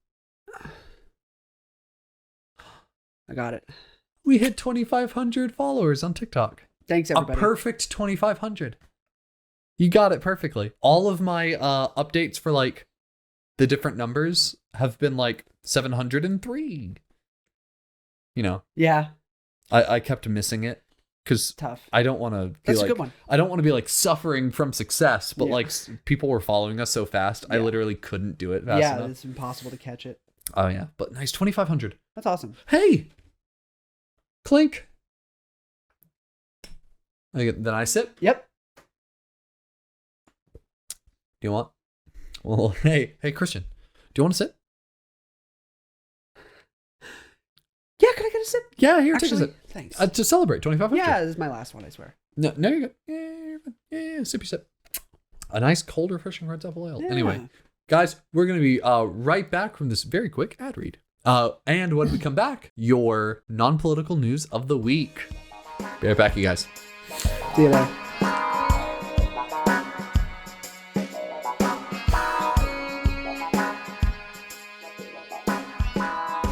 B: I got it.
A: We hit 2,500 followers on TikTok.
B: Thanks, everybody.
A: A perfect 2,500. You got it perfectly. All of my updates for like the different numbers have been like 703.
B: Yeah.
A: I kept missing it because I don't want to be
B: That's
A: like,
B: a good one.
A: I don't want to be like suffering from success, but like people were following us so fast, I literally couldn't do it fast enough.
B: Yeah, it's impossible to catch it.
A: Oh yeah, but nice, 2,500.
B: That's awesome.
A: Hey, clink. Then I sip.
B: Yep.
A: Do you want? Well, hey, Christian, do you want to sip?
B: Yeah, can I get a sip?
A: Yeah, here, take a sip.
B: Thanks.
A: To celebrate 2,500.
B: Yeah, this is my last one, I swear.
A: No, you're good. Yeah, sippy sip. A nice, cold, refreshing red apple ale.
B: Yeah.
A: Anyway, Guys, we're going to be right back from this very quick ad read. And when we come back, your non-political news of the week. Be right back, you guys.
B: See you later.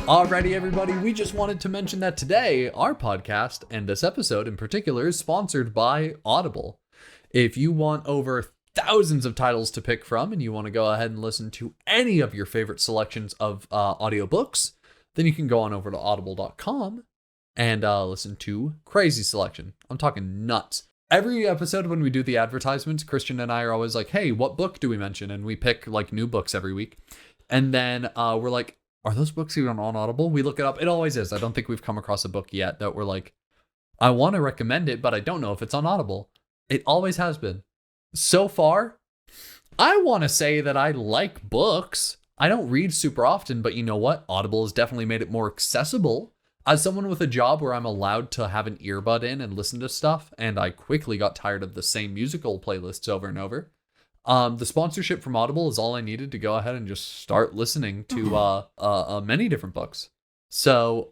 A: Alrighty, everybody, we just wanted to mention that today, our podcast, and this episode in particular, is sponsored by Audible. If you want over thousands of titles to pick from and you want to go ahead and listen to any of your favorite selections of audiobooks, then you can go on over to audible.com and listen to crazy selection. I'm talking nuts. Every episode when we do the advertisements, Christian and I are always like, hey, what book do we mention? And we pick like new books every week. And then we're like, are those books even on Audible? We look it up. It always is. I don't think we've come across a book yet that we're like, I want to recommend it, but I don't know if it's on Audible. It always has been. So far, I want to say that I like books. I don't read super often, but you know what? Audible has definitely made it more accessible. As someone with a job where I'm allowed to have an earbud in and listen to stuff, and I quickly got tired of the same musical playlists over and over, the sponsorship from Audible is all I needed to go ahead and just start listening to many different books. So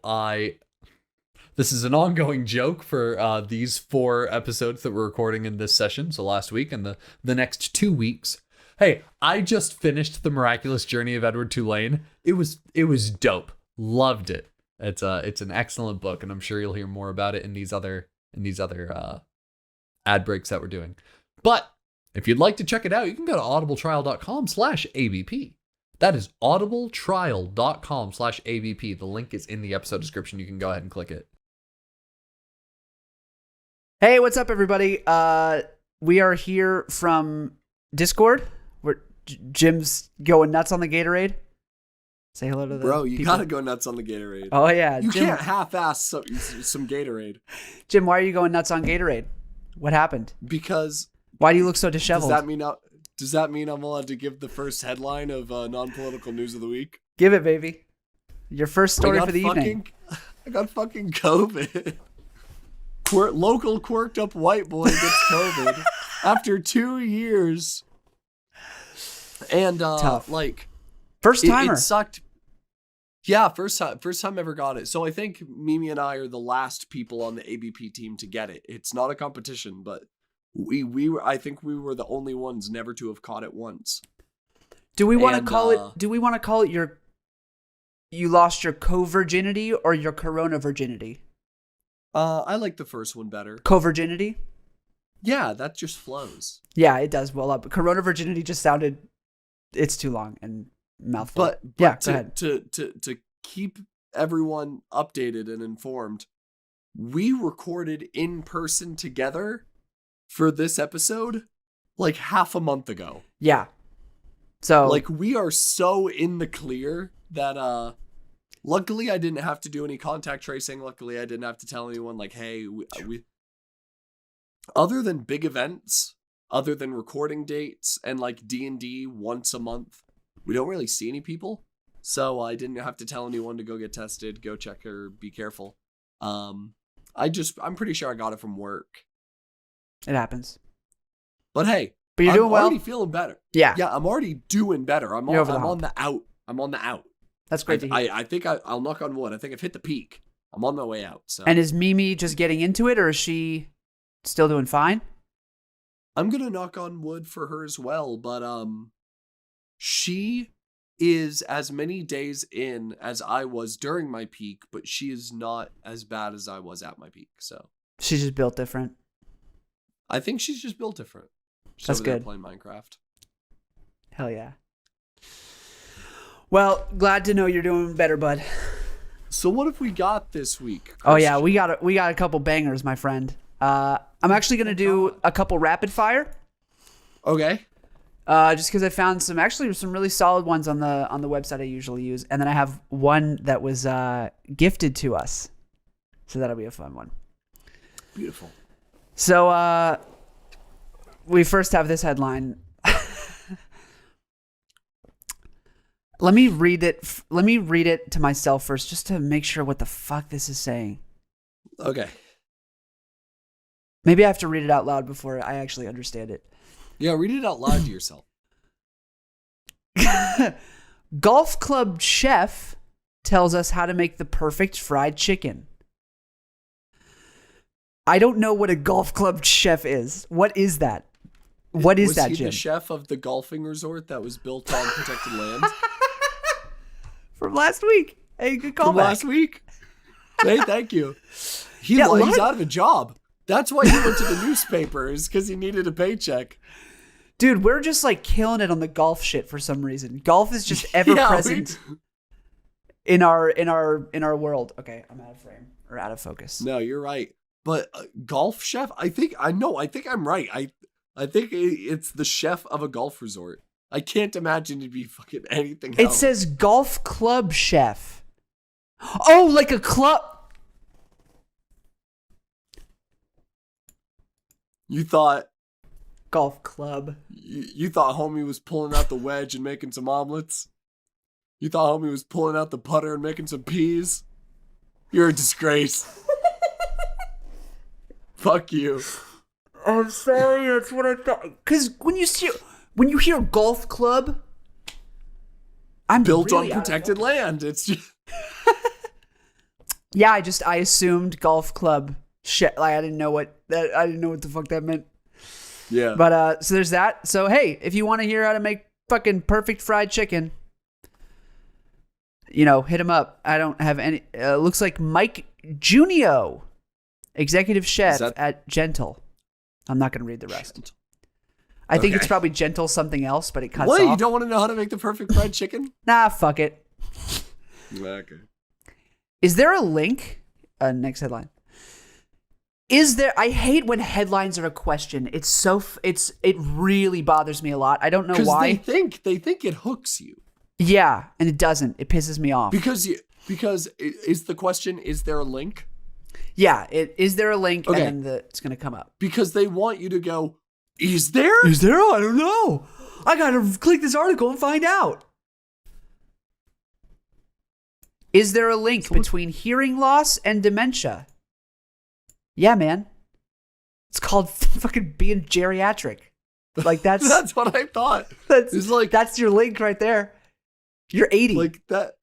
A: this is an ongoing joke for these 4 episodes that we're recording in this session. So last week and the next 2 weeks. Hey, I just finished The Miraculous Journey of Edward Tulane. It was dope. Loved it. It's an excellent book, and I'm sure you'll hear more about it in these other ad breaks that we're doing. But if you'd like to check it out, you can go to audibletrial.com/ABP. That is audibletrial.com/ABP. The link is in the episode description. You can go ahead and click it.
B: Hey, what's up, everybody? We are here from Discord, where Jim's going nuts on the Gatorade. Say hello to the
D: Bro, you
B: people.
D: gotta go nuts on the Gatorade.
B: Oh, yeah.
D: You
B: Jim,
D: can't half-ass some Gatorade.
B: Jim, why are you going nuts on Gatorade? What happened?
D: Because...
B: Why do you look so disheveled?
D: Does that mean I'm allowed to give the first headline of non-political news of the week?
B: Give it, baby. Your first story for the evening.
D: I got fucking COVID. Local quirked up white boy gets COVID after 2 years. And
B: Tough.
D: like
B: First timer.
D: It sucked. Yeah, first time ever got it. So I think Mimi and I are the last people on the ABP team to get it. It's not a competition, but I think we were the only ones never to have caught it once.
B: Do we want to call it? Do we want to call it you lost your co-virginity or your corona virginity?
D: I like the first one better.
B: Co-virginity?
D: Yeah, that just flows.
B: Yeah, it does well up. Corona virginity just sounded. It's too long and mouthful.
D: But
B: yeah,
D: go ahead. To keep everyone updated and informed, we recorded in person together for this episode like half a month ago.
B: Yeah. So
D: like we are so in the clear that luckily I didn't have to do any contact tracing. Luckily I didn't have to tell anyone like, hey, we other than big events, other than recording dates and like D&D once a month, we don't really see any people. So I didn't have to tell anyone to go get tested, go check or be careful. I'm pretty sure I got it from work.
B: It happens.
D: But hey,
B: but you're doing well.
D: I'm already feeling better.
B: Yeah.
D: Yeah, I'm already doing better. I'm on the out. I'm on the out.
B: That's great to hear.
D: I think I'll knock on wood. I think I've hit the peak. I'm on my way out. So.
B: And is Mimi just getting into it, or is she still doing fine?
D: I'm gonna knock on wood for her as well, but she is as many days in as I was during my peak, but she is not as bad as I was at my peak. So
B: she's just built different.
D: I think she's just built different. She's
B: That's
D: over there
B: good.
D: playing Minecraft.
B: Hell yeah. Well, glad to know you're doing better, bud.
D: So what have we got this week, Christian?
B: Oh yeah, we got a couple bangers, my friend. I'm actually gonna do a couple rapid fire.
D: Okay.
B: Just because I found some really solid ones on the website I usually use, and then I have one that was gifted to us, so that'll be a fun one.
D: Beautiful.
B: So we first have this headline. Let me read it to myself first, just to make sure what the fuck this is saying.
D: Okay.
B: Maybe I have to read it out loud before I actually understand it.
D: Yeah, read it out loud to yourself.
B: Golf club chef tells us how to make the perfect fried chicken. I don't know what a golf club chef is. What is that? What is that,
D: Was he
B: Jim?
D: the chef of the golfing resort that was built on protected land?
B: From last week. Hey, good call
D: From
B: back.
D: last week? Hey, thank you. He's
B: Yeah,
D: out of a job. That's why he went to the newspapers, because he needed a paycheck.
B: Dude, we're just like killing it on the golf shit for some reason. Golf is just ever present in our world. Okay, I'm out of frame or out of focus.
D: No, you're right. But golf chef? I think I'm right. I think it's the chef of a golf resort. I can't imagine it'd be fucking anything else.
B: It says golf club chef. Oh, like a club.
D: You thought
B: Golf club.
D: you thought homie was pulling out the wedge and making some omelets? You thought homie was pulling out the putter and making some peas? You're a disgrace. Fuck you.
B: I'm sorry, that's what I thought. Because when you hear golf club, I'm
D: Built
B: really
D: on protected land. It's just...
B: Yeah, I assumed golf club shit. Like I didn't know what the fuck that meant.
D: Yeah.
B: But so there's that. So hey, if you want to hear how to make fucking perfect fried chicken, hit him up. I don't have any. Looks like Mike Junio, executive chef at Gentle. I'm not going to read the rest. I think it's probably Gentle something else, but it cuts off.
D: You don't want to know how to make the perfect fried chicken?
B: Nah, fuck it.
D: Okay.
B: Is there a link? Next headline. Is there? I hate when headlines are a question. It really bothers me a lot. I don't know why.
D: They think it hooks you.
B: Yeah, and it doesn't. It pisses me off.
D: Because is the question, is there a link?
B: Yeah, is there a link?
D: Okay.
B: And then it's going to come up.
D: Because they want you to go, is there?
B: Is there? I don't know. I got to click this article and find out. Is there a link between hearing loss and dementia? Yeah, man. It's called fucking being geriatric. Like that's
D: That's what I thought.
B: That's your link right there. You're 80.
D: Like that.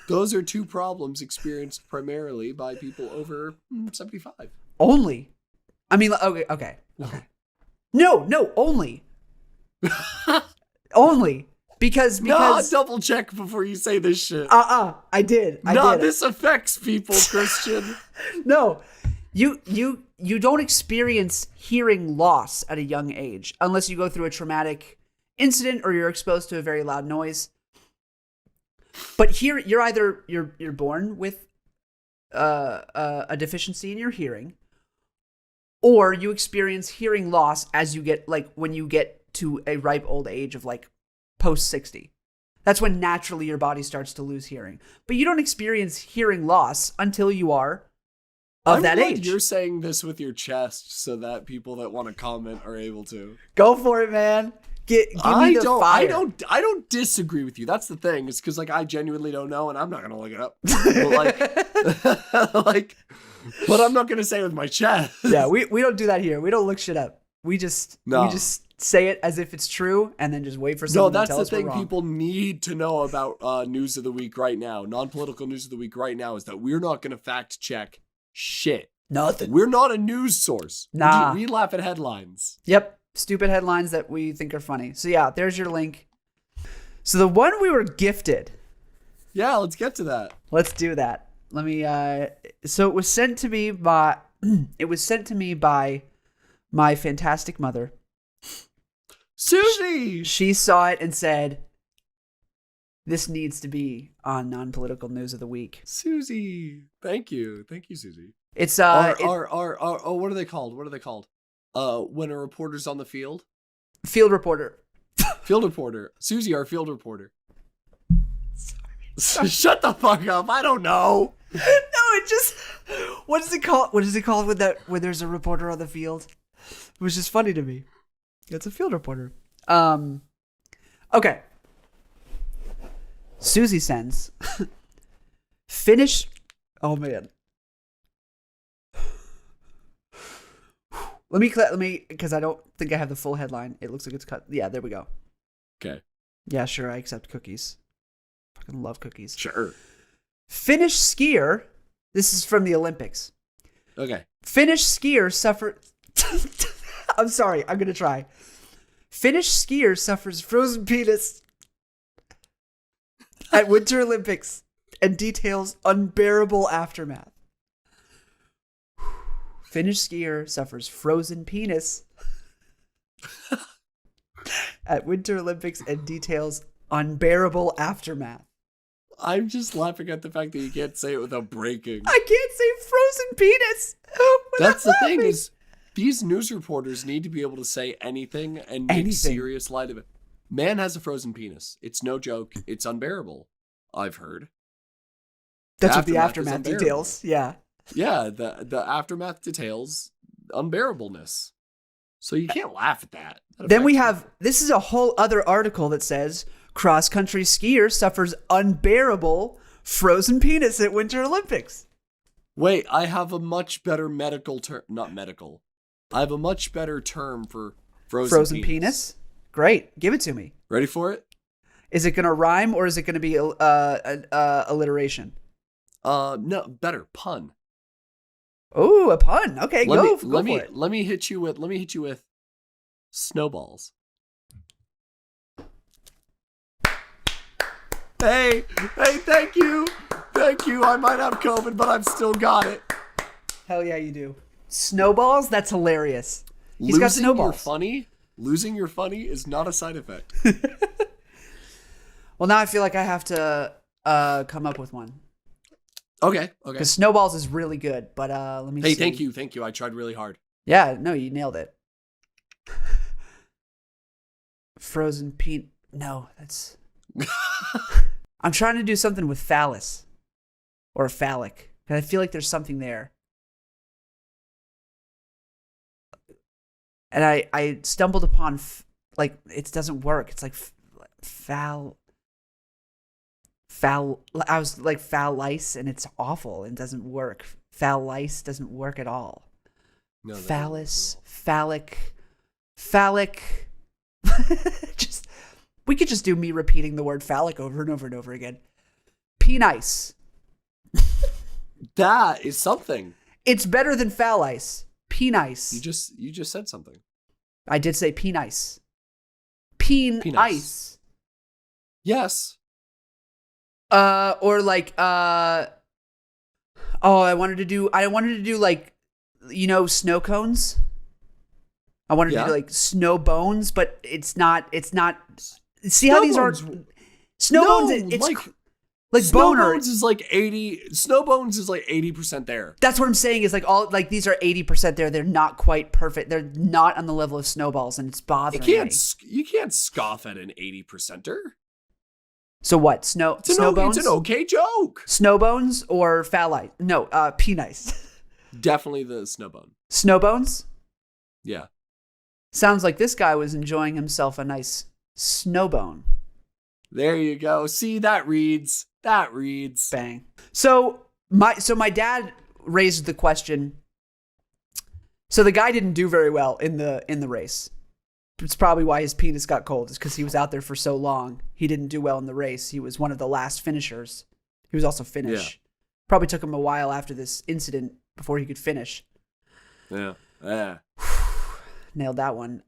D: Those are two problems experienced primarily by people over 75.
B: Only. I mean, okay. No, only. Only. Because
D: No, double check before you say this shit.
B: I did.
D: This affects people, Christian.
B: No. You don't experience hearing loss at a young age unless you go through a traumatic incident or you're exposed to a very loud noise. But here you're born with a deficiency in your hearing, or you experience hearing loss as you get when you get to a ripe old age of post 60. That's when naturally your body starts to lose hearing. But you don't experience hearing loss until you are of that age.
D: You're saying this with your chest so that people that want to comment are able to.
B: Go for it, man. Give me the fire.
D: I don't disagree with you. That's the thing. It's because I genuinely don't know, and I'm not gonna look it up. But, but I'm not gonna say it with my chest.
B: Yeah, we don't do that here. We don't look shit up. We just say it as if it's true, and then just wait for someone to tell us we're wrong.
D: That's the thing people need to know about news of the week right now. Non-political news of the week right now is that we're not gonna fact check shit.
B: Nothing.
D: We're not a news source.
B: Nah.
D: We laugh at headlines.
B: Yep. Stupid headlines that we think are funny. So yeah, there's your link. So the one we were gifted.
D: Yeah, let's get to that.
B: Let's do that. Let me so it was sent to me by my fantastic mother.
D: Susie!
B: She saw it and said, this needs to be on non-political news of the week.
D: Susie. Thank you, Susie.
B: It's
D: what are they called? When a reporter's on the field?
B: Field reporter.
D: Field reporter. Susie, our field reporter. Sorry. Shut the fuck up. I don't know.
B: No, it just... What is it called when there's a reporter on the field? It was just funny to me. It's a field reporter. Okay. Susie sends... Finish... Oh, man. Let me, because I don't think I have the full headline. It looks like it's cut. Yeah, there we go.
D: Okay.
B: Yeah, sure. I accept cookies. Fucking love cookies.
D: Sure.
B: Finnish skier. This is from the Olympics.
D: Okay.
B: Finnish skier suffered. I'm sorry. I'm gonna try. Finnish skier suffers frozen penis at Winter Olympics and details unbearable aftermath. Finnish skier suffers frozen penis at Winter Olympics and details unbearable aftermath.
D: I'm just laughing at the fact that you can't say it without breaking.
B: I can't say frozen penis.
D: That's the thing is, these news reporters need to be able to say anything and make serious light of it. Man has a frozen penis. It's no joke. It's unbearable. I've heard.
B: That's what the aftermath details. Yeah.
D: Yeah, the aftermath details unbearableness. So you can't laugh at that.
B: Then we have, this is a whole other article that says, cross-country skier suffers unbearable frozen penis at Winter Olympics.
D: Wait, I have a much better medical term. Not medical. I have a much better term for frozen penis.
B: Great. Give it to me.
D: Ready for it?
B: Is it going to rhyme or is it going to be alliteration?
D: No, better. Pun.
B: Oh, a pun. Okay, go for it.
D: Let me hit you with snowballs. Hey, thank you. I might have COVID, but I've still got it.
B: Hell yeah, you do. Snowballs? That's hilarious. He's got snowballs.
D: Losing your funny is not a side effect.
B: Well, now I feel like I have to come up with one.
D: Okay.
B: Because snowballs is really good, but let me see.
D: Hey, thank you. I tried really hard.
B: Yeah, no, you nailed it. Frozen peanut. No, that's... I'm trying to do something with phallus. Or phallic. And I feel like there's something there. And I stumbled upon, it doesn't work. It's like foul. I was like foul lice, and it's awful. It doesn't work. Foul lice doesn't work at all.
D: No,
B: Phallus, phallic. We could just do me repeating the word phallic over and over and over again. Penis.
D: That is something.
B: It's better than foul ice. Penis.
D: You just said something.
B: I did say penis. Ice.
D: Yes.
B: Or like I wanted to do like, snow cones. I wanted to do like snow bones, but it's not see how these are snow bones. It's like
D: Snow
B: boner.
D: Bones is like 80. Snow Bones is like 80% there.
B: That's what I'm saying is these are 80% there. They're not quite perfect. They're not on the level of snowballs, and it's bothering me.
D: You can't scoff at an 80%er.
B: So what? Snow bones?
D: It's an okay joke.
B: Snow bones or phalli? No, penis.
D: Definitely the snow bone.
B: Snow bones?
D: Yeah.
B: Sounds like this guy was enjoying himself a nice snow bone.
D: There you go. See, that reads.
B: Bang. So my dad raised the question. So the guy didn't do very well in the race. It's probably why his penis got cold, is because he was out there for so long. He didn't do well in the race. He was one of the last finishers. He was also Finnish.
D: Yeah.
B: Probably took him a while after this incident before he could finish.
D: Yeah.
B: Nailed that one.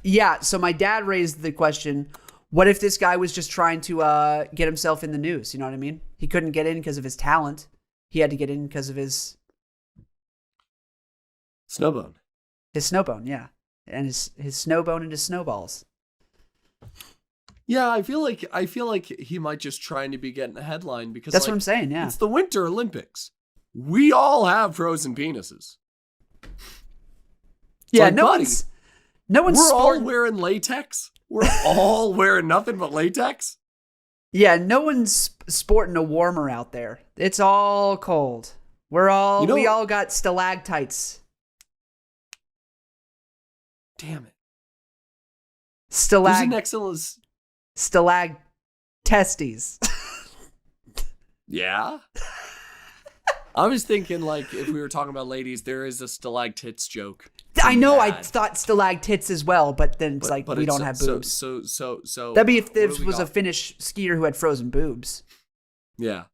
B: Yeah, so my dad raised the question, what if this guy was just trying to get himself in the news? You know what I mean? He couldn't get in because of his talent. He had to get in because of his...
D: Snowbone.
B: His snowbone, yeah. And his snowbone and his snowballs.
D: Yeah, I feel like he might just trying to be getting a headline because
B: that's what I'm saying, yeah.
D: It's the Winter Olympics. We all have frozen penises.
B: Yeah,
D: like,
B: no one's
D: we're all wearing latex. We're all wearing nothing but latex.
B: Yeah, no one's sporting a warmer out there. It's all cold. We all got stalactites.
D: Damn it.
B: Stalag testes.
D: Yeah. I was thinking, like, if we were talking about ladies, there is a stalactites joke.
B: I know. I
D: mad.
B: thought stalactites as well, but then it's
D: But
B: we
D: it's
B: don't have boobs.
D: So
B: That'd be if
D: what do
B: this
D: we
B: was a
D: got?
B: Finnish skier who had frozen boobs.
D: Yeah.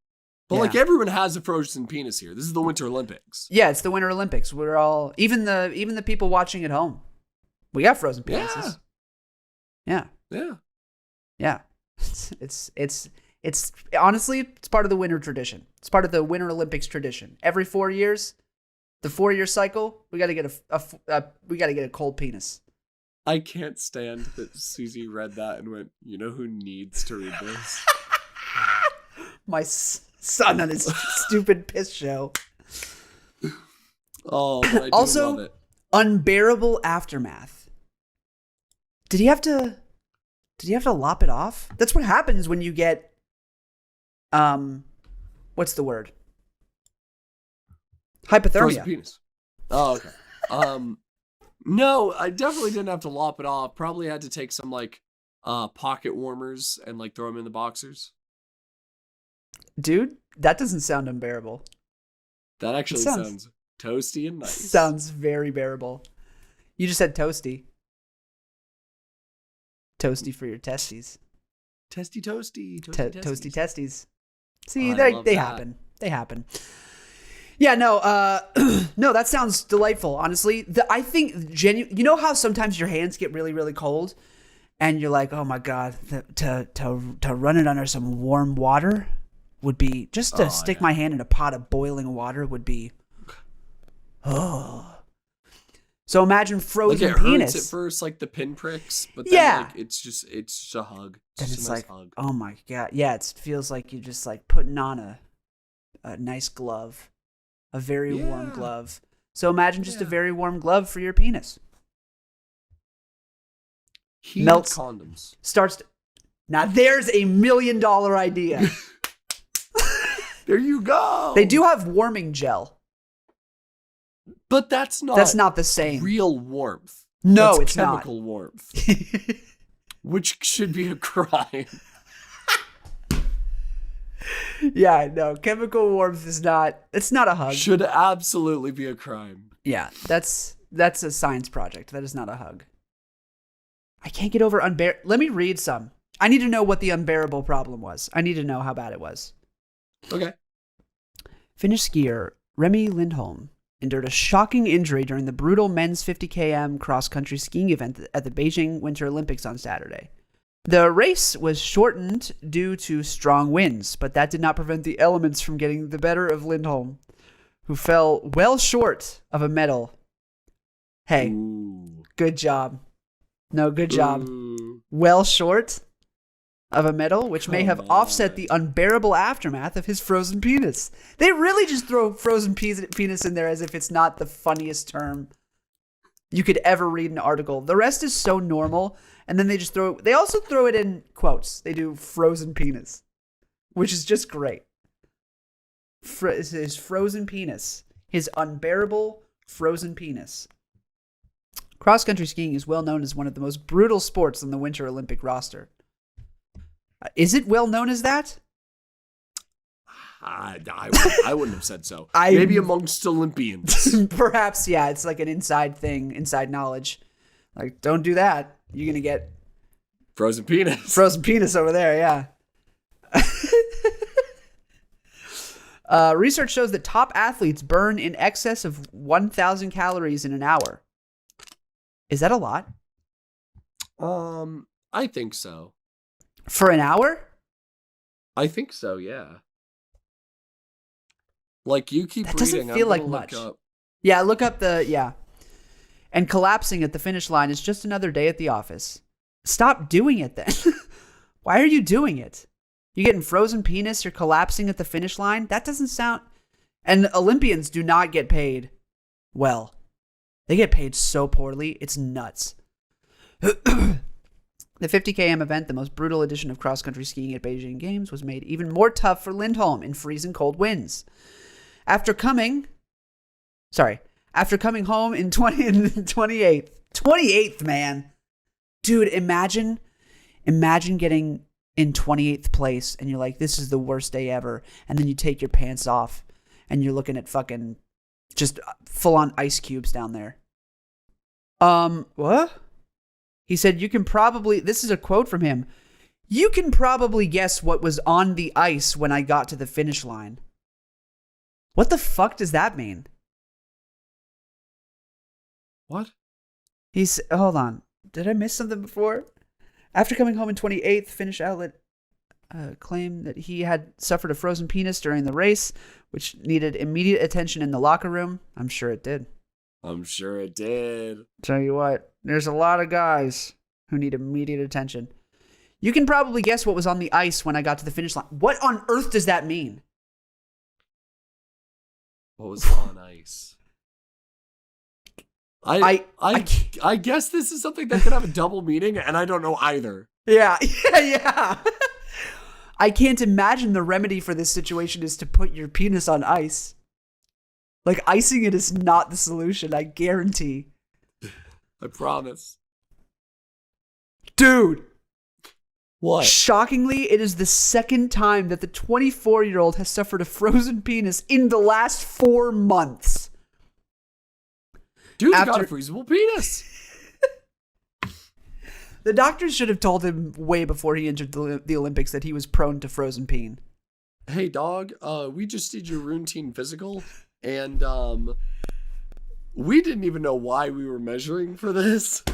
D: But
B: Yeah.
D: like everyone has a frozen penis here. This is the Winter Olympics.
B: Yeah, it's the Winter Olympics. We're all even the people watching at home. We got frozen penises. Yeah.
D: Yeah.
B: Yeah. It's honestly, it's part of the winter tradition. It's part of the Winter Olympics tradition. Every 4 years, the 4-year cycle, we got to get a cold penis.
D: I can't stand that Susie read that and went, you know who needs to read this?
B: My son on his stupid piss show.
D: Oh, but I do
B: Also,
D: love it.
B: unbearable aftermath. Did he have to lop it off? That's what happens when you get what's the word?
D: Frozen
B: Hypothermia.
D: penis. Oh, okay. No, I definitely didn't have to lop it off. Probably had to take some like pocket warmers and like throw them in the boxers.
B: Dude, that doesn't sound unbearable.
D: That actually
B: sounds-
D: sounds toasty and nice.
B: Sounds very bearable. You just said toasty. Toasty for your testes.
D: Testy toasty.
B: Toasty testes. See,
D: I
B: they
D: love
B: they
D: that.
B: happen. They happen. Yeah, no, no, that sounds delightful. Honestly, I think you know how sometimes your hands get really, really cold, and you're like, oh my god, to run it under some warm water would be just to stick my hand in a pot of boiling water would be. Oh. So imagine frozen
D: Like it
B: penis.
D: hurts at first, like the pinpricks, but then
B: Yeah.
D: like, it's just a hug.
B: And
D: just
B: it's
D: a nice
B: like,
D: hug.
B: oh my god, yeah, it feels like you're just like putting on a nice glove, a very warm
D: Yeah.
B: glove. So imagine just a
D: Yeah.
B: very warm glove for your penis.
D: Heated
B: melts-
D: condoms.
B: Now there's $1 million idea.
D: There you go.
B: They do have warming gel.
D: but that's not
B: the same.
D: real warmth.
B: No,
D: That's
B: it's not.
D: chemical warmth, which should be a crime.
B: Yeah, no, chemical warmth is not. It's not a hug.
D: Should absolutely be a crime.
B: Yeah, that's a science project. That is not a hug. I can't get over Let me read some. I need to know what the unbearable problem was. I need to know how bad it was.
D: Okay.
B: Finnish skier Remi Lindholm endured a shocking injury during the brutal men's 50 km cross-country skiing event at the Beijing Winter Olympics on Saturday. The race was shortened due to strong winds, but that did not prevent the elements from getting the better of Lindholm, who fell well short of a medal. Hey,
D: Ooh.
B: good job. No, good job.
D: Ooh.
B: Well short of a medal, which may have
D: Come
B: offset
D: on.
B: the unbearable aftermath of his frozen penis. They really just throw frozen penis in there as if it's not the funniest term you could ever read in an article. The rest is so normal, and then they also throw it in quotes. They do frozen penis, which is just great. His frozen penis. His unbearable frozen penis. Cross-country skiing is well known as one of the most brutal sports on the Winter Olympic roster. Is it well known as that?
D: I wouldn't have said so.
B: I-
D: Maybe amongst Olympians.
B: Perhaps, yeah. It's like an inside thing, inside knowledge. Like, don't do that. You're going to get
D: Frozen penis.
B: frozen penis over there, yeah. Research shows that top athletes burn in excess of 1,000 calories in an hour. Is that a lot?
D: I think so.
B: For an hour?
D: I think so, yeah. Like, you keep
B: That doesn't
D: reading.
B: feel
D: I'm
B: like
D: gonna
B: much.
D: look up.
B: Yeah, look up yeah. And collapsing at the finish line is just another day at the office. Stop doing it then. Why are you doing it? You're getting frozen penis, you're collapsing at the finish line? That doesn't sound... And Olympians do not get paid well. They get paid so poorly, it's nuts. The 50 km event, the most brutal edition of cross-country skiing at Beijing Games, was made even more tough for Lindholm in freezing cold winds. After coming home in 28th, man. Dude, imagine getting in 28th place and you're like, this is the worst day ever. And then you take your pants off and you're looking at fucking just full on ice cubes down there. What? He said, you can probably, this is a quote from him. You can probably guess what was on the ice when I got to the finish line. What the fuck does that mean?
D: What?
B: Hold on. Did I miss something before? After coming home in 28th, Finnish outlet claimed that he had suffered a frozen penis during the race, which needed immediate attention in the locker room. I'm sure it did.
D: I'm sure it did.
B: Tell you what, there's a lot of guys who need immediate attention. You can probably guess what was on the ice when I got to the finish line. What on earth does that mean?
D: What was on ice? I guess this is something that could have a double meaning, and I don't know either.
B: Yeah. I can't imagine the remedy for this situation is to put your penis on ice. Like, icing it is not the solution, I guarantee.
D: I promise.
B: Dude.
D: What?
B: Shockingly, it is the second time that the 24-year-old has suffered a frozen penis in the last 4 months.
D: Dude's got a freezable penis.
B: The doctors should have told him way before he entered the Olympics that he was prone to frozen peen.
D: Hey, dog, we just did your routine physical, and we didn't even know why we were measuring for this.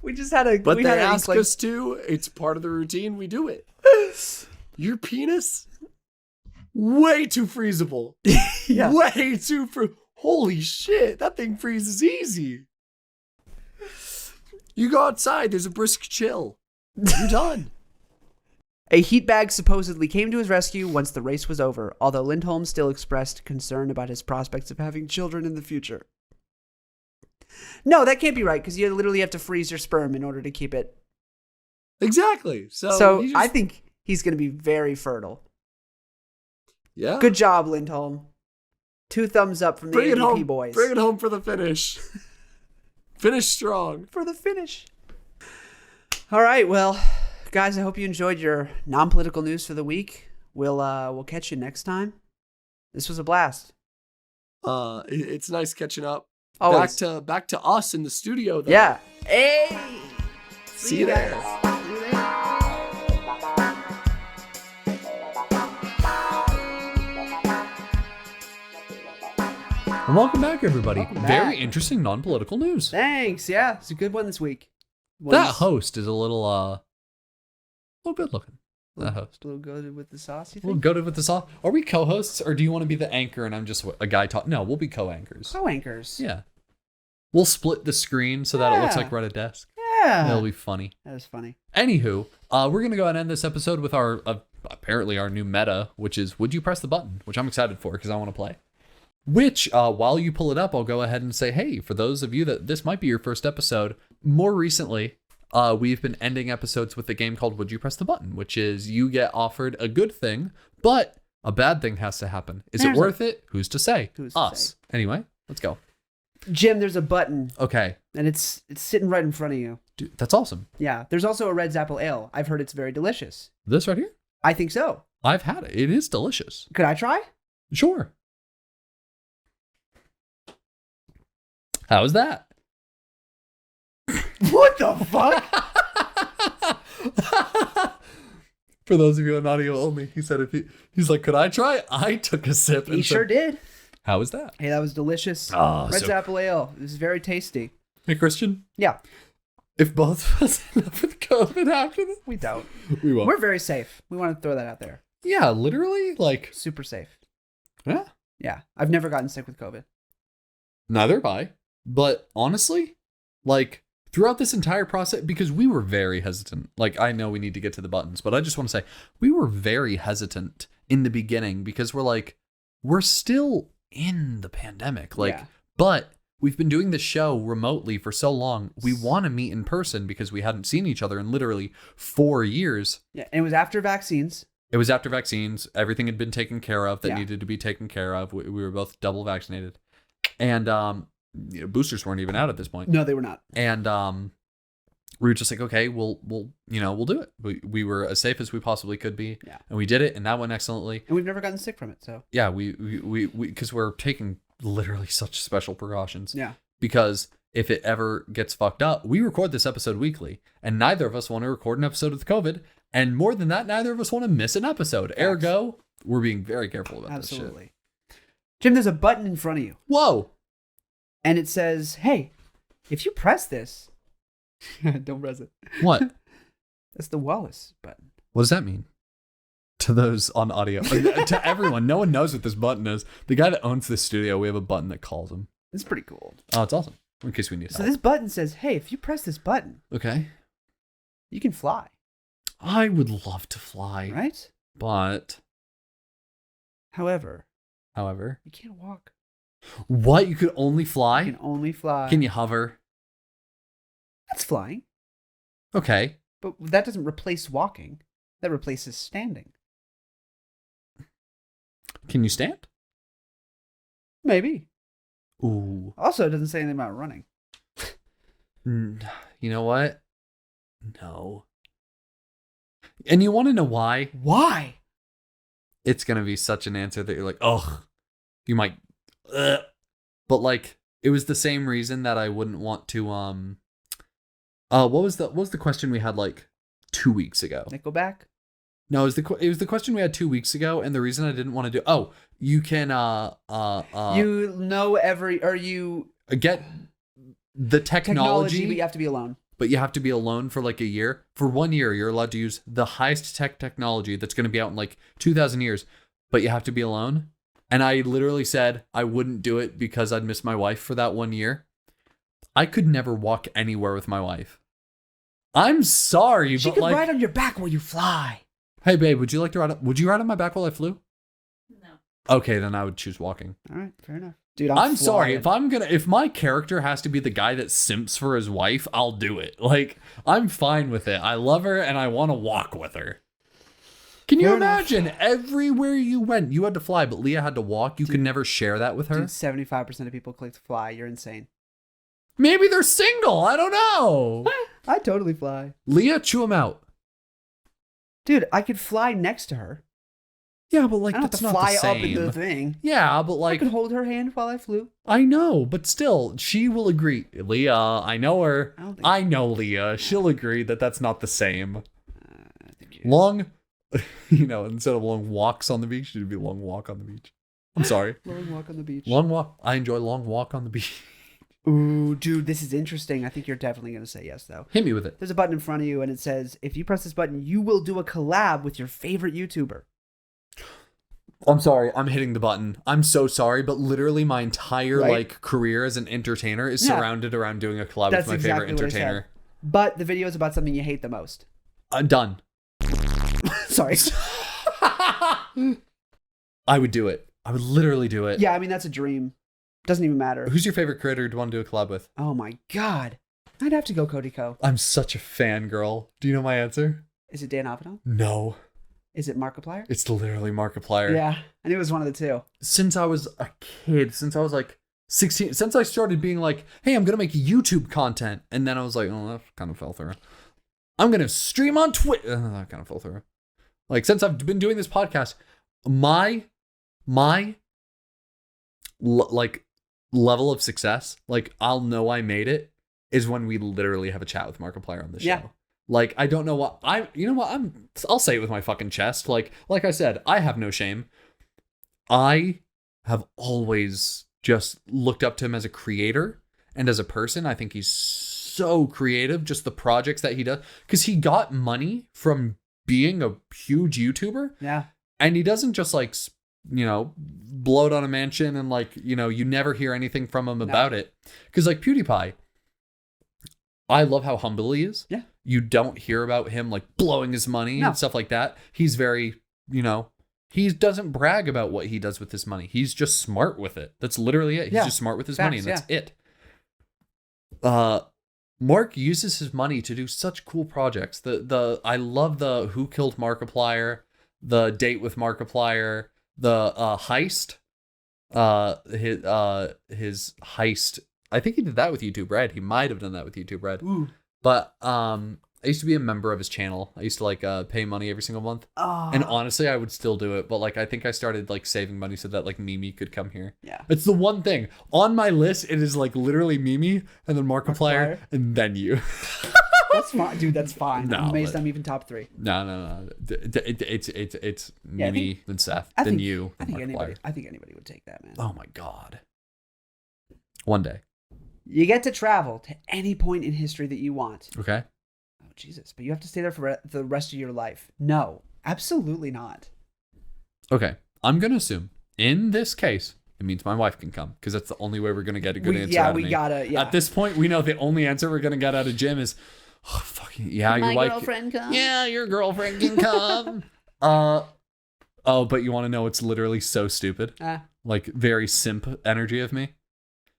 B: We just had a...
D: But they asked us to. It's part of the routine. We do it. Your penis? Way too freezable.
B: Yeah.
D: Way too... Holy shit, that thing freezes easy. You go outside, there's a brisk chill. You're done.
B: A heat bag supposedly came to his rescue once the race was over, although Lindholm still expressed concern about his prospects of having children in the future. No, that can't be right, because you literally have to freeze your sperm in order to keep it.
D: Exactly.
B: So I think he's going to be very fertile.
D: Yeah.
B: Good job, Lindholm. 2 thumbs up from the ADP boys.
D: Bring it home for the finish. Finish strong.
B: For the finish. All right, well, guys, I hope you enjoyed your non-political news for the week. We'll catch you next time. This was a blast.
D: It's nice catching up.
B: Always.
D: Back to us in the studio, though.
B: Yeah. Hey.
D: See you there.
B: See you later.
A: And welcome back, everybody.
B: Welcome back.
A: Very interesting non-political news.
B: Thanks. Yeah, it's a good one this week.
A: That host is a little good looking. That host.
B: A little goated with the sauce, you
A: A little
B: think?
A: goated with the sauce. Are we co-hosts, or do you want to be the anchor and I'm just a guy talking? No, we'll be co-anchors.
B: Co-anchors.
A: Yeah. We'll split the screen so that it looks like we're at a desk.
B: Yeah.
A: That'll be funny.
B: That was funny.
A: Anywho, we're going to go ahead and end this episode with our, apparently our new meta, which is, would you press the button? Which I'm excited for because I want to play. Which, while you pull it up, I'll go ahead and say, hey, for those of you that this might be your first episode, more recently, we've been ending episodes with a game called Would You Press the Button, which is you get offered a good thing, but a bad thing has to happen. Is it worth it? Who's to say?
B: Who's to
A: Us.
B: say?
A: Anyway, let's go.
B: Jim, there's a button,
A: Okay.
B: and it's sitting right in front of you.
A: Dude, that's awesome.
B: Yeah. There's also a red Zapple Ale. I've heard it's very delicious.
A: This right here?
B: I think so.
A: I've had it. It is delicious.
B: Could I try?
A: Sure. How's that?
B: What the fuck?
A: For those of you on audio only, he said he's like, could I try? I took a sip.
B: He sure did.
A: How was that?
B: Hey, that was delicious.
A: Oh,
B: Red Zapple Ale. It was very tasty.
A: Hey, Christian.
B: Yeah.
A: If both of us end up with COVID after this,
B: We don't.
A: we won't.
B: We're very safe. We want to throw that out there.
A: Yeah, literally, like,
B: Super safe.
A: yeah.
B: Yeah. I've never gotten sick with COVID.
A: Neither have I. But honestly, like, throughout this entire process, because we were very hesitant. Like, I know we need to get to the buttons, but I just want to say we were very hesitant in the beginning because we're like, we're still in the pandemic. Like,
B: Yeah.
A: but we've been doing this show remotely for so long. We want to meet in person because we hadn't seen each other in literally 4 years.
B: Yeah. And it was after vaccines.
A: It was after vaccines. Everything had been taken care of that
B: Yeah.
A: needed to be taken care of. We were both double vaccinated. And boosters weren't even out at this point.
B: No, they were not.
A: And we were just like, okay, we'll do it. We were as safe as we possibly could be.
B: Yeah.
A: And we did it, and that went excellently.
B: And we've never gotten sick from it, so.
A: Yeah, we because we're taking literally such special precautions.
B: Yeah.
A: Because if it ever gets fucked up, we record this episode weekly, and neither of us want to record an episode with COVID. And more than that, neither of us want to miss an episode.
B: Facts.
A: Ergo, we're being very careful about this shit.
B: Absolutely. Jim, there's a button in front of you.
A: Whoa.
B: And it says, hey, if you press this, don't press it.
A: What?
B: That's the Wallace button.
A: What does that mean? To those on audio. To everyone. No one knows what this button is. The guy that owns this studio, we have a button that calls him.
B: It's pretty cool.
A: Oh, it's awesome. In case we need help.
B: So this button says, hey, if you press this button,
A: Okay.
B: you can fly.
A: I would love to fly.
B: Right?
A: But,
B: However,
A: however.
B: you can't walk.
A: What? You could only
B: You
A: fly?
B: can only fly.
A: Can you hover?
B: That's flying.
A: Okay.
B: But that doesn't replace walking. That replaces standing.
A: Can you stand?
B: Maybe.
A: Ooh.
B: Also, it doesn't say anything about running.
A: You know what? No. And you want to know why?
B: Why?
A: It's going to be such an answer that you're like, ugh. You might, ugh. But like, it was the same reason that I wouldn't want to, what was the question we had like 2 weeks ago?
B: Nickelback?
A: No, it was the question we had 2 weeks ago, and the reason I didn't want to do, you can,
B: you know you
A: get the technology,
B: but you have to be alone.
A: But you have to be alone for like a year. For 1 year, you're allowed to use the highest technology that's going to be out in like 2,000 years, but you have to be alone. And I literally said I wouldn't do it because I'd miss my wife for that 1 year. I could never walk anywhere with my wife. I'm sorry,
B: She
A: but
B: could
A: like,
B: ride on your back while you fly.
A: hey babe, would you like to would you ride on my back while I flew?
C: No.
A: Okay, then I would choose walking.
B: All right, fair enough. Dude,
A: I'm sorry. If my character has to be the guy that simps for his wife, I'll do it. Like, I'm fine with it. I love her and I want to walk with her. Can you
B: Fair enough.
A: imagine everywhere you went, you had to fly, but Leah had to walk? You could never share that with her?
B: Dude, 75% of people click to fly. You're insane.
A: Maybe they're single. I don't know.
B: I totally fly.
A: Leah, chew him out.
B: Dude, I could fly next to her.
A: Yeah, but like,
B: I don't have
A: that's
B: to
A: not
B: fly
A: the
B: up into
A: same.
B: the thing.
A: Yeah, but
B: I
A: like,
B: could hold her hand while I flew.
A: I know, but still, she will agree. Leah, I know her.
B: I don't think
A: I know Leah. She'll agree that that's not the same.
B: I think
A: Long, instead of long walks on the beach, it'd be long walk on the beach. I'm sorry.
B: long walk on the beach.
A: Long walk. I enjoy long walk on the beach.
B: Ooh, dude, this is interesting. I think you're definitely going to say yes, though.
A: Hit me with it.
B: There's a button in front of you, and it says, if you press this button, you will do a collab with your favorite YouTuber.
A: I'm sorry. I'm hitting the button. I'm so sorry, but literally my entire
B: Right?
A: career as an entertainer is
B: Yeah.
A: surrounded around doing a collab
B: That's
A: with my
B: exactly
A: favorite
B: what I said.
A: entertainer.
B: But the video is about something you hate the most.
A: Done.
B: Sorry.
A: I would do it. I would literally do it.
B: Yeah, I mean, that's a dream. Doesn't even matter.
A: Who's your favorite creator to want to do a collab with?
B: Oh my god. I'd have to go Cody Co.
A: I'm such a fangirl. Do you know my answer?
B: Is it Dan Avedon?
A: No.
B: Is it Markiplier?
A: It's literally Markiplier.
B: Yeah, I knew it was one of the two.
A: Since I was a kid, since I was like 16, since I started being like, hey, I'm going to make YouTube content. And then I was like, oh, that kind of fell through. I'm going to stream on Twitch. That kind of fell through. Like, since I've been doing this podcast, my level of success, like, I'll know I made it, is when we literally have a chat with Markiplier on the show.
B: Yeah.
A: Like, I don't know what I'll say it with my fucking chest. Like I said, I have no shame. I have always just looked up to him as a creator and as a person. I think he's so creative, just the projects that he does, because he got money from being a huge YouTuber.
B: Yeah.
A: And he doesn't just like, blow it on a mansion and like, you never hear anything from him about it. Because like PewDiePie, I love how humble he is.
B: Yeah.
A: You don't hear about him like blowing his money and stuff like that. He's very, he doesn't brag about what he does with his money. He's just smart with it. That's literally it. He's just smart with his money, and that's it. Mark uses his money to do such cool projects. I love the Who Killed Markiplier, the Date with Markiplier, the heist. His heist. I think he did that with YouTube Red. He might have done that with YouTube Red.
B: Ooh.
A: But I used to be a member of his channel. I used to like pay money every single month.
B: Oh.
A: And honestly, I would still do it, but like I think I started like saving money so that like Mimi could come here.
B: Yeah.
A: It's the one thing on my list. It is like literally Mimi and then Markiplier
B: Markiplier?
A: and then you.
B: That's fine, dude. That's fine.
A: No,
B: I'm amazed
A: but-
B: I'm even top 3.
A: No. It's
B: Yeah, I
A: Mimi,
B: think-
A: then Seth,
B: I
A: then
B: think
A: you,
B: I
A: then
B: think
A: Markiplier.
B: anybody would take that, man.
A: Oh my god. One day.
B: You get to travel to any point in history that you want.
A: Okay.
B: Oh Jesus! But you have to stay there for the rest of your life. No, absolutely not.
A: Okay. I'm gonna assume in this case it means my wife can come because that's the only way we're gonna get a good answer. Out of me.
B: gotta. Yeah.
A: At this point, we know the only answer we're gonna get out of Jim is, oh, fucking yeah, your wife.
C: girlfriend come.
A: Yeah, your girlfriend can come. Oh, but you want to know what's literally so stupid? Like very simp energy of me.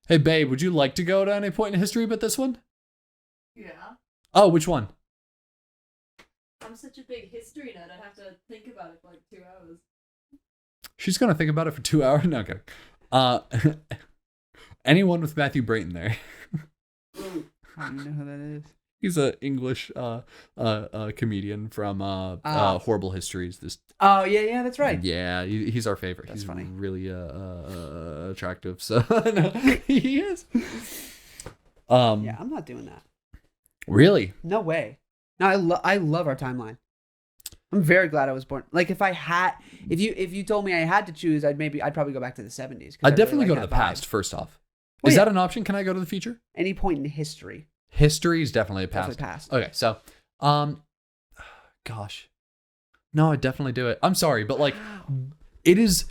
A: Hey, babe, would you like to go to any point in history but this one?
E: Yeah.
A: Oh, which one?
E: I'm such a big history nut, I'd have to think about it for like 2 hours.
A: She's gonna think about it for 2 hours. No, okay. Anyone with Matthew Brayton there?
B: I don't know who that is.
A: He's an English comedian from Horrible Histories. This
B: Oh yeah, that's right.
A: yeah, he's our favorite.
B: That's
A: he's
B: funny.
A: really attractive. So no, he is.
B: Yeah, I'm not doing that.
A: Really?
B: No way. No, I love our timeline. I'm very glad I was born. Like if you told me I had to choose, I'd probably go back to the 70s. 'cause
A: I'd
B: I
A: definitely
B: really
A: go
B: like
A: to the
B: that vibe.
A: past first off.
B: Well,
A: Is
B: yeah.
A: that an option? Can I go to the future?
B: Any point in history.
A: History is definitely a past.
B: Definitely past.
A: Okay, so gosh. No, I'd definitely do it. I'm sorry, but like it is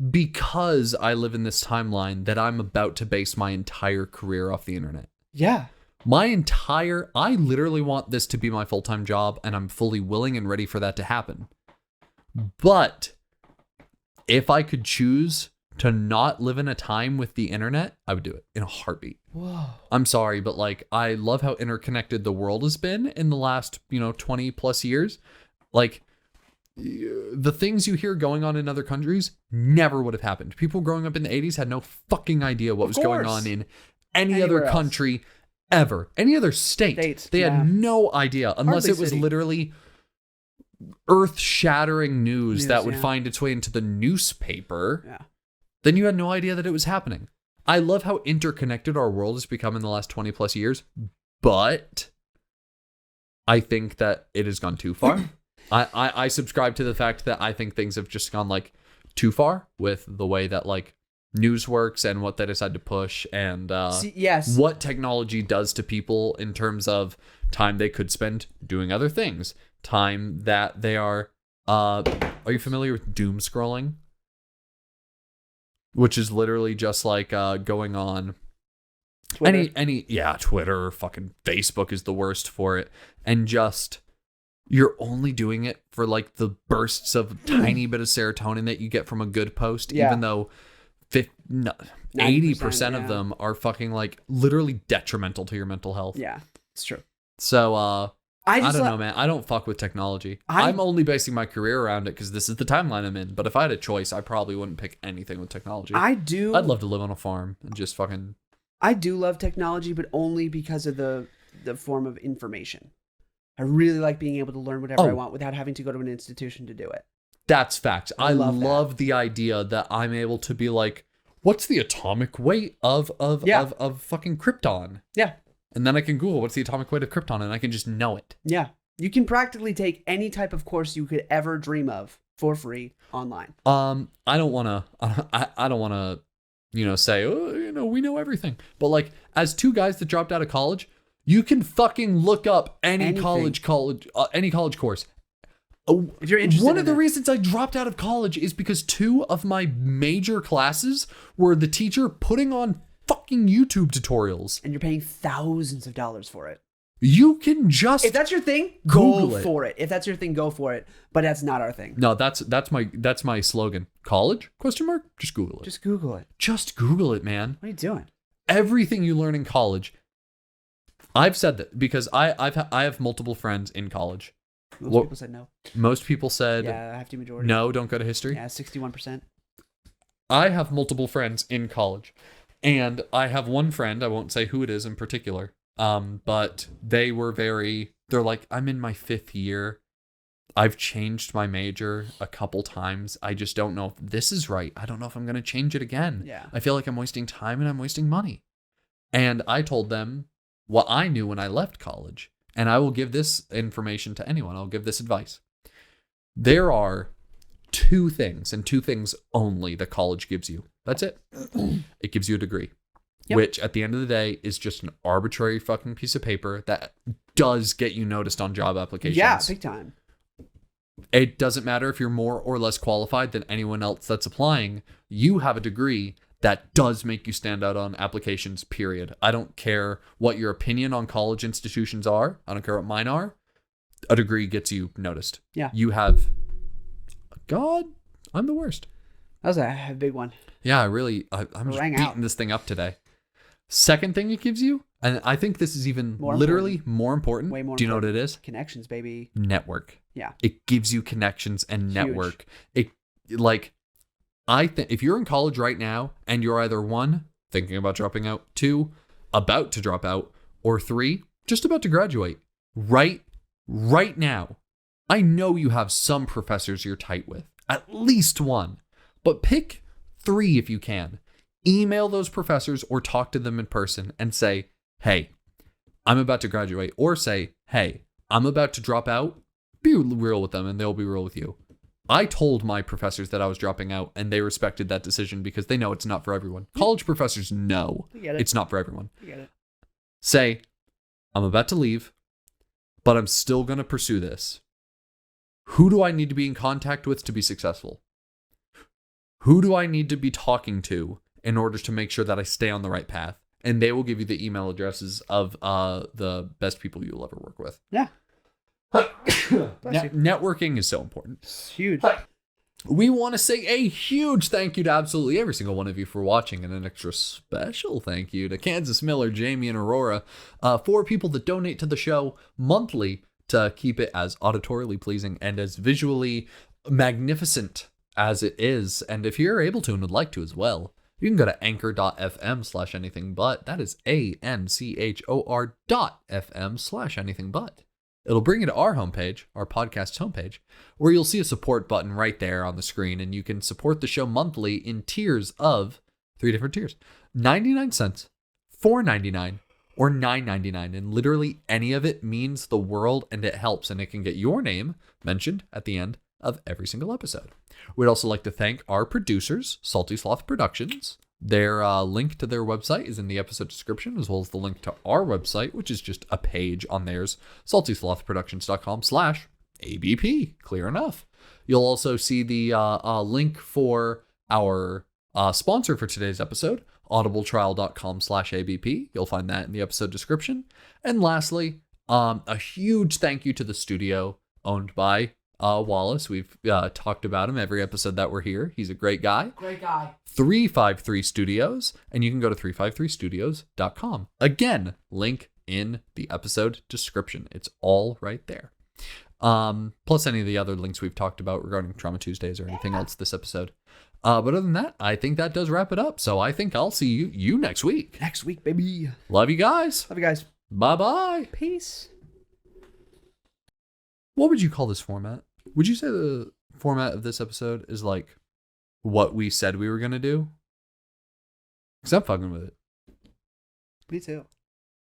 A: because I live in this timeline that I'm about to base my entire career off the internet.
B: Yeah.
A: I literally want this to be my full-time job, and I'm fully willing and ready for that to happen. But if I could choose to not live in a time with the internet, I would do it in a heartbeat.
B: Whoa.
A: I'm sorry, but like I love how interconnected the world has been in the last, 20 plus years. Like the things you hear going on in other countries never would have happened. People growing up in the 80s had no fucking idea what was going on in any
B: Anywhere
A: other
B: else.
A: country ever. Any other state. They
B: yeah.
A: had no idea unless
B: Hardly
A: it was
B: city.
A: literally earth-shattering news that would
B: yeah.
A: find its way into the newspaper.
B: Yeah.
A: Then you had no idea that it was happening. I love how interconnected our world has become in the last 20 plus years, but I think that it has gone too far. I subscribe to the fact that I think things have just gone like too far with the way that like news works and what they decide to push and
B: Yes.
A: what technology does to people in terms of time they could spend doing other things, time that they are you familiar with doom scrolling? Which is literally just like going on
B: Twitter.
A: Twitter, fucking Facebook is the worst for it. And just you're only doing it for like the bursts of tiny bit of serotonin that you get from a good post,
B: Yeah.
A: even though 80%
B: 90%,
A: of them are fucking like literally detrimental to your mental health.
B: Yeah, it's true.
A: So I
B: just
A: don't know, man. I don't fuck with technology. I'm only basing my career around it because this is the timeline I'm in. But if I had a choice, I probably wouldn't pick anything with technology. I'd love to live on a farm and just fucking.
B: I do love technology, but only because of the form of information. I really like being able to learn whatever I want without having to go to an institution to do it.
A: That's facts. I
B: love
A: love the idea that I'm able to be like, what's the atomic weight of fucking Krypton?
B: Yeah.
A: And then I can Google what's the atomic weight of Krypton, and I can just know it.
B: Yeah. You can practically take any type of course you could ever dream of for free online.
A: I don't want to, say, we know everything. But like, as two guys that dropped out of college, you can fucking look up any
B: Anything.
A: college course.
B: If you're interested
A: One
B: in
A: of the
B: it.
A: reasons I dropped out of college is because 2 of my major classes were the teacher putting on fucking YouTube tutorials.
B: And you're paying thousands of dollars for it.
A: You can just
B: If that's your thing,
A: Google
B: go
A: it.
B: for it. If that's your thing, go for it. But that's not our thing.
A: No, that's my slogan. College? Question mark? Just Google it.
B: Just Google it.
A: Just Google it, man.
B: What are you doing?
A: Everything you learn in college. I've said that because I have multiple friends in college.
B: Most people said no.
A: Most people said
B: Yeah, hefty majority.
A: no, don't go to history.
B: Yeah, 61%.
A: I have multiple friends in college, and I have one friend, I won't say who it is in particular, but they were very they're like, I'm in my 5th year. I've changed my major a couple times. I just don't know if this is right. I don't know if I'm going to change it again.
B: Yeah.
A: I feel like I'm wasting time and I'm wasting money. And I told them what I knew when I left college. And I will give this information to anyone. I'll give this advice. There are 2 things and 2 things only that college gives you. That's it. It gives you a degree, which at the end of the day is just an arbitrary fucking piece of paper that does get you noticed on job applications.
B: Yeah, big time.
A: It doesn't matter if you're more or less qualified than anyone else that's applying. You have a degree that does make you stand out on applications, period. I don't care what your opinion on college institutions are. I don't care what mine are. A degree gets you noticed.
B: Yeah.
A: You have... God, I'm the worst.
B: That was a big one.
A: Yeah, I'm just
B: Rang
A: beating
B: out.
A: this thing up today. Second thing it gives you, and I think this is even more important.
B: Way more
A: Do you know what
B: important.
A: it is?
B: Connections, baby.
A: Network.
B: Yeah.
A: It gives you connections and
B: Huge.
A: network. I think if you're in college right now and you're either 1, thinking about dropping out, 2, about to drop out, or 3, just about to graduate, right now, I know you have some professors you're tight with, at least 1, but pick 3 if you can. Email those professors or talk to them in person and say, hey, I'm about to graduate, or say, hey, I'm about to drop out. Be real with them and they'll be real with you. I told my professors that I was dropping out and they respected that decision because they know it's not for everyone. College professors know it's not for everyone.
B: I get it.
A: Say, I'm about to leave, but I'm still going to pursue this. Who do I need to be in contact with to be successful? Who do I need to be talking to in order to make sure that I stay on the right path? And they will give you the email addresses of the best people you'll ever work with.
B: Yeah.
A: Networking is so important.
B: It's huge.
A: We want to say a huge thank you to absolutely every single one of you for watching, and an extra special thank you to Kansas Miller, Jamie, and Aurora, 4 people that donate to the show monthly to keep it as auditorily pleasing and as visually magnificent as it is. And if you're able to and would like to as well, you can go to anchor.fm/anythingbut. That is anchor.fm/anythingbut. It'll bring you to our homepage, our podcast homepage, where you'll see a support button right there on the screen, and you can support the show monthly in tiers of 3 different tiers: 99 cents, $4.99, or $9.99. And literally any of it means the world, and it helps, and it can get your name mentioned at the end of every single episode. We'd also like to thank our producers, Salty Sloth Productions. Their link to their website is in the episode description, as well as the link to our website, which is just a page on theirs, saltyslothproductions.com/ABP. Clear enough. You'll also see the link for our sponsor for today's episode, audibletrial.com/ABP. You'll find that in the episode description. And lastly, a huge thank you to the studio owned by Wallace. We've talked about him every episode that we're here. He's a great guy. 353 Studios, and you can go to 353studios.com. Again, link in the episode description. It's all right there. Plus any of the other links we've talked about regarding Trauma Tuesdays or anything else this episode. But other than that, I think that does wrap it up. So I think I'll see you next week.
B: Next week, baby.
A: Love you guys.
B: Love you guys.
A: Bye-bye.
B: Peace.
A: What would you call this format? Would you say the format of this episode is like what we said we were going to do? Because I'm fucking with it.
B: Me too.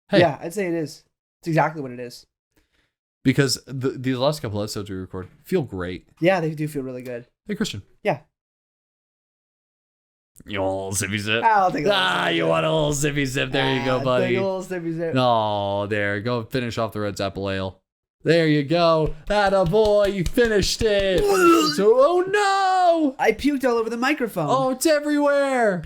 A: Hey.
B: Yeah, I'd say it is. It's exactly what it is.
A: Because these last couple episodes we record feel great.
B: Yeah, they do feel really good.
A: Hey, Christian.
B: Yeah.
A: You want a little sippy sip?
B: I'll take a little
A: You want a little sippy sip? There you go, buddy.
B: Take a little sippy sip.
A: Oh, there. Go finish off the Red Apple Ale. There you go. Atta boy, you finished it. Oh no!
B: I puked all over the microphone.
A: Oh, it's everywhere.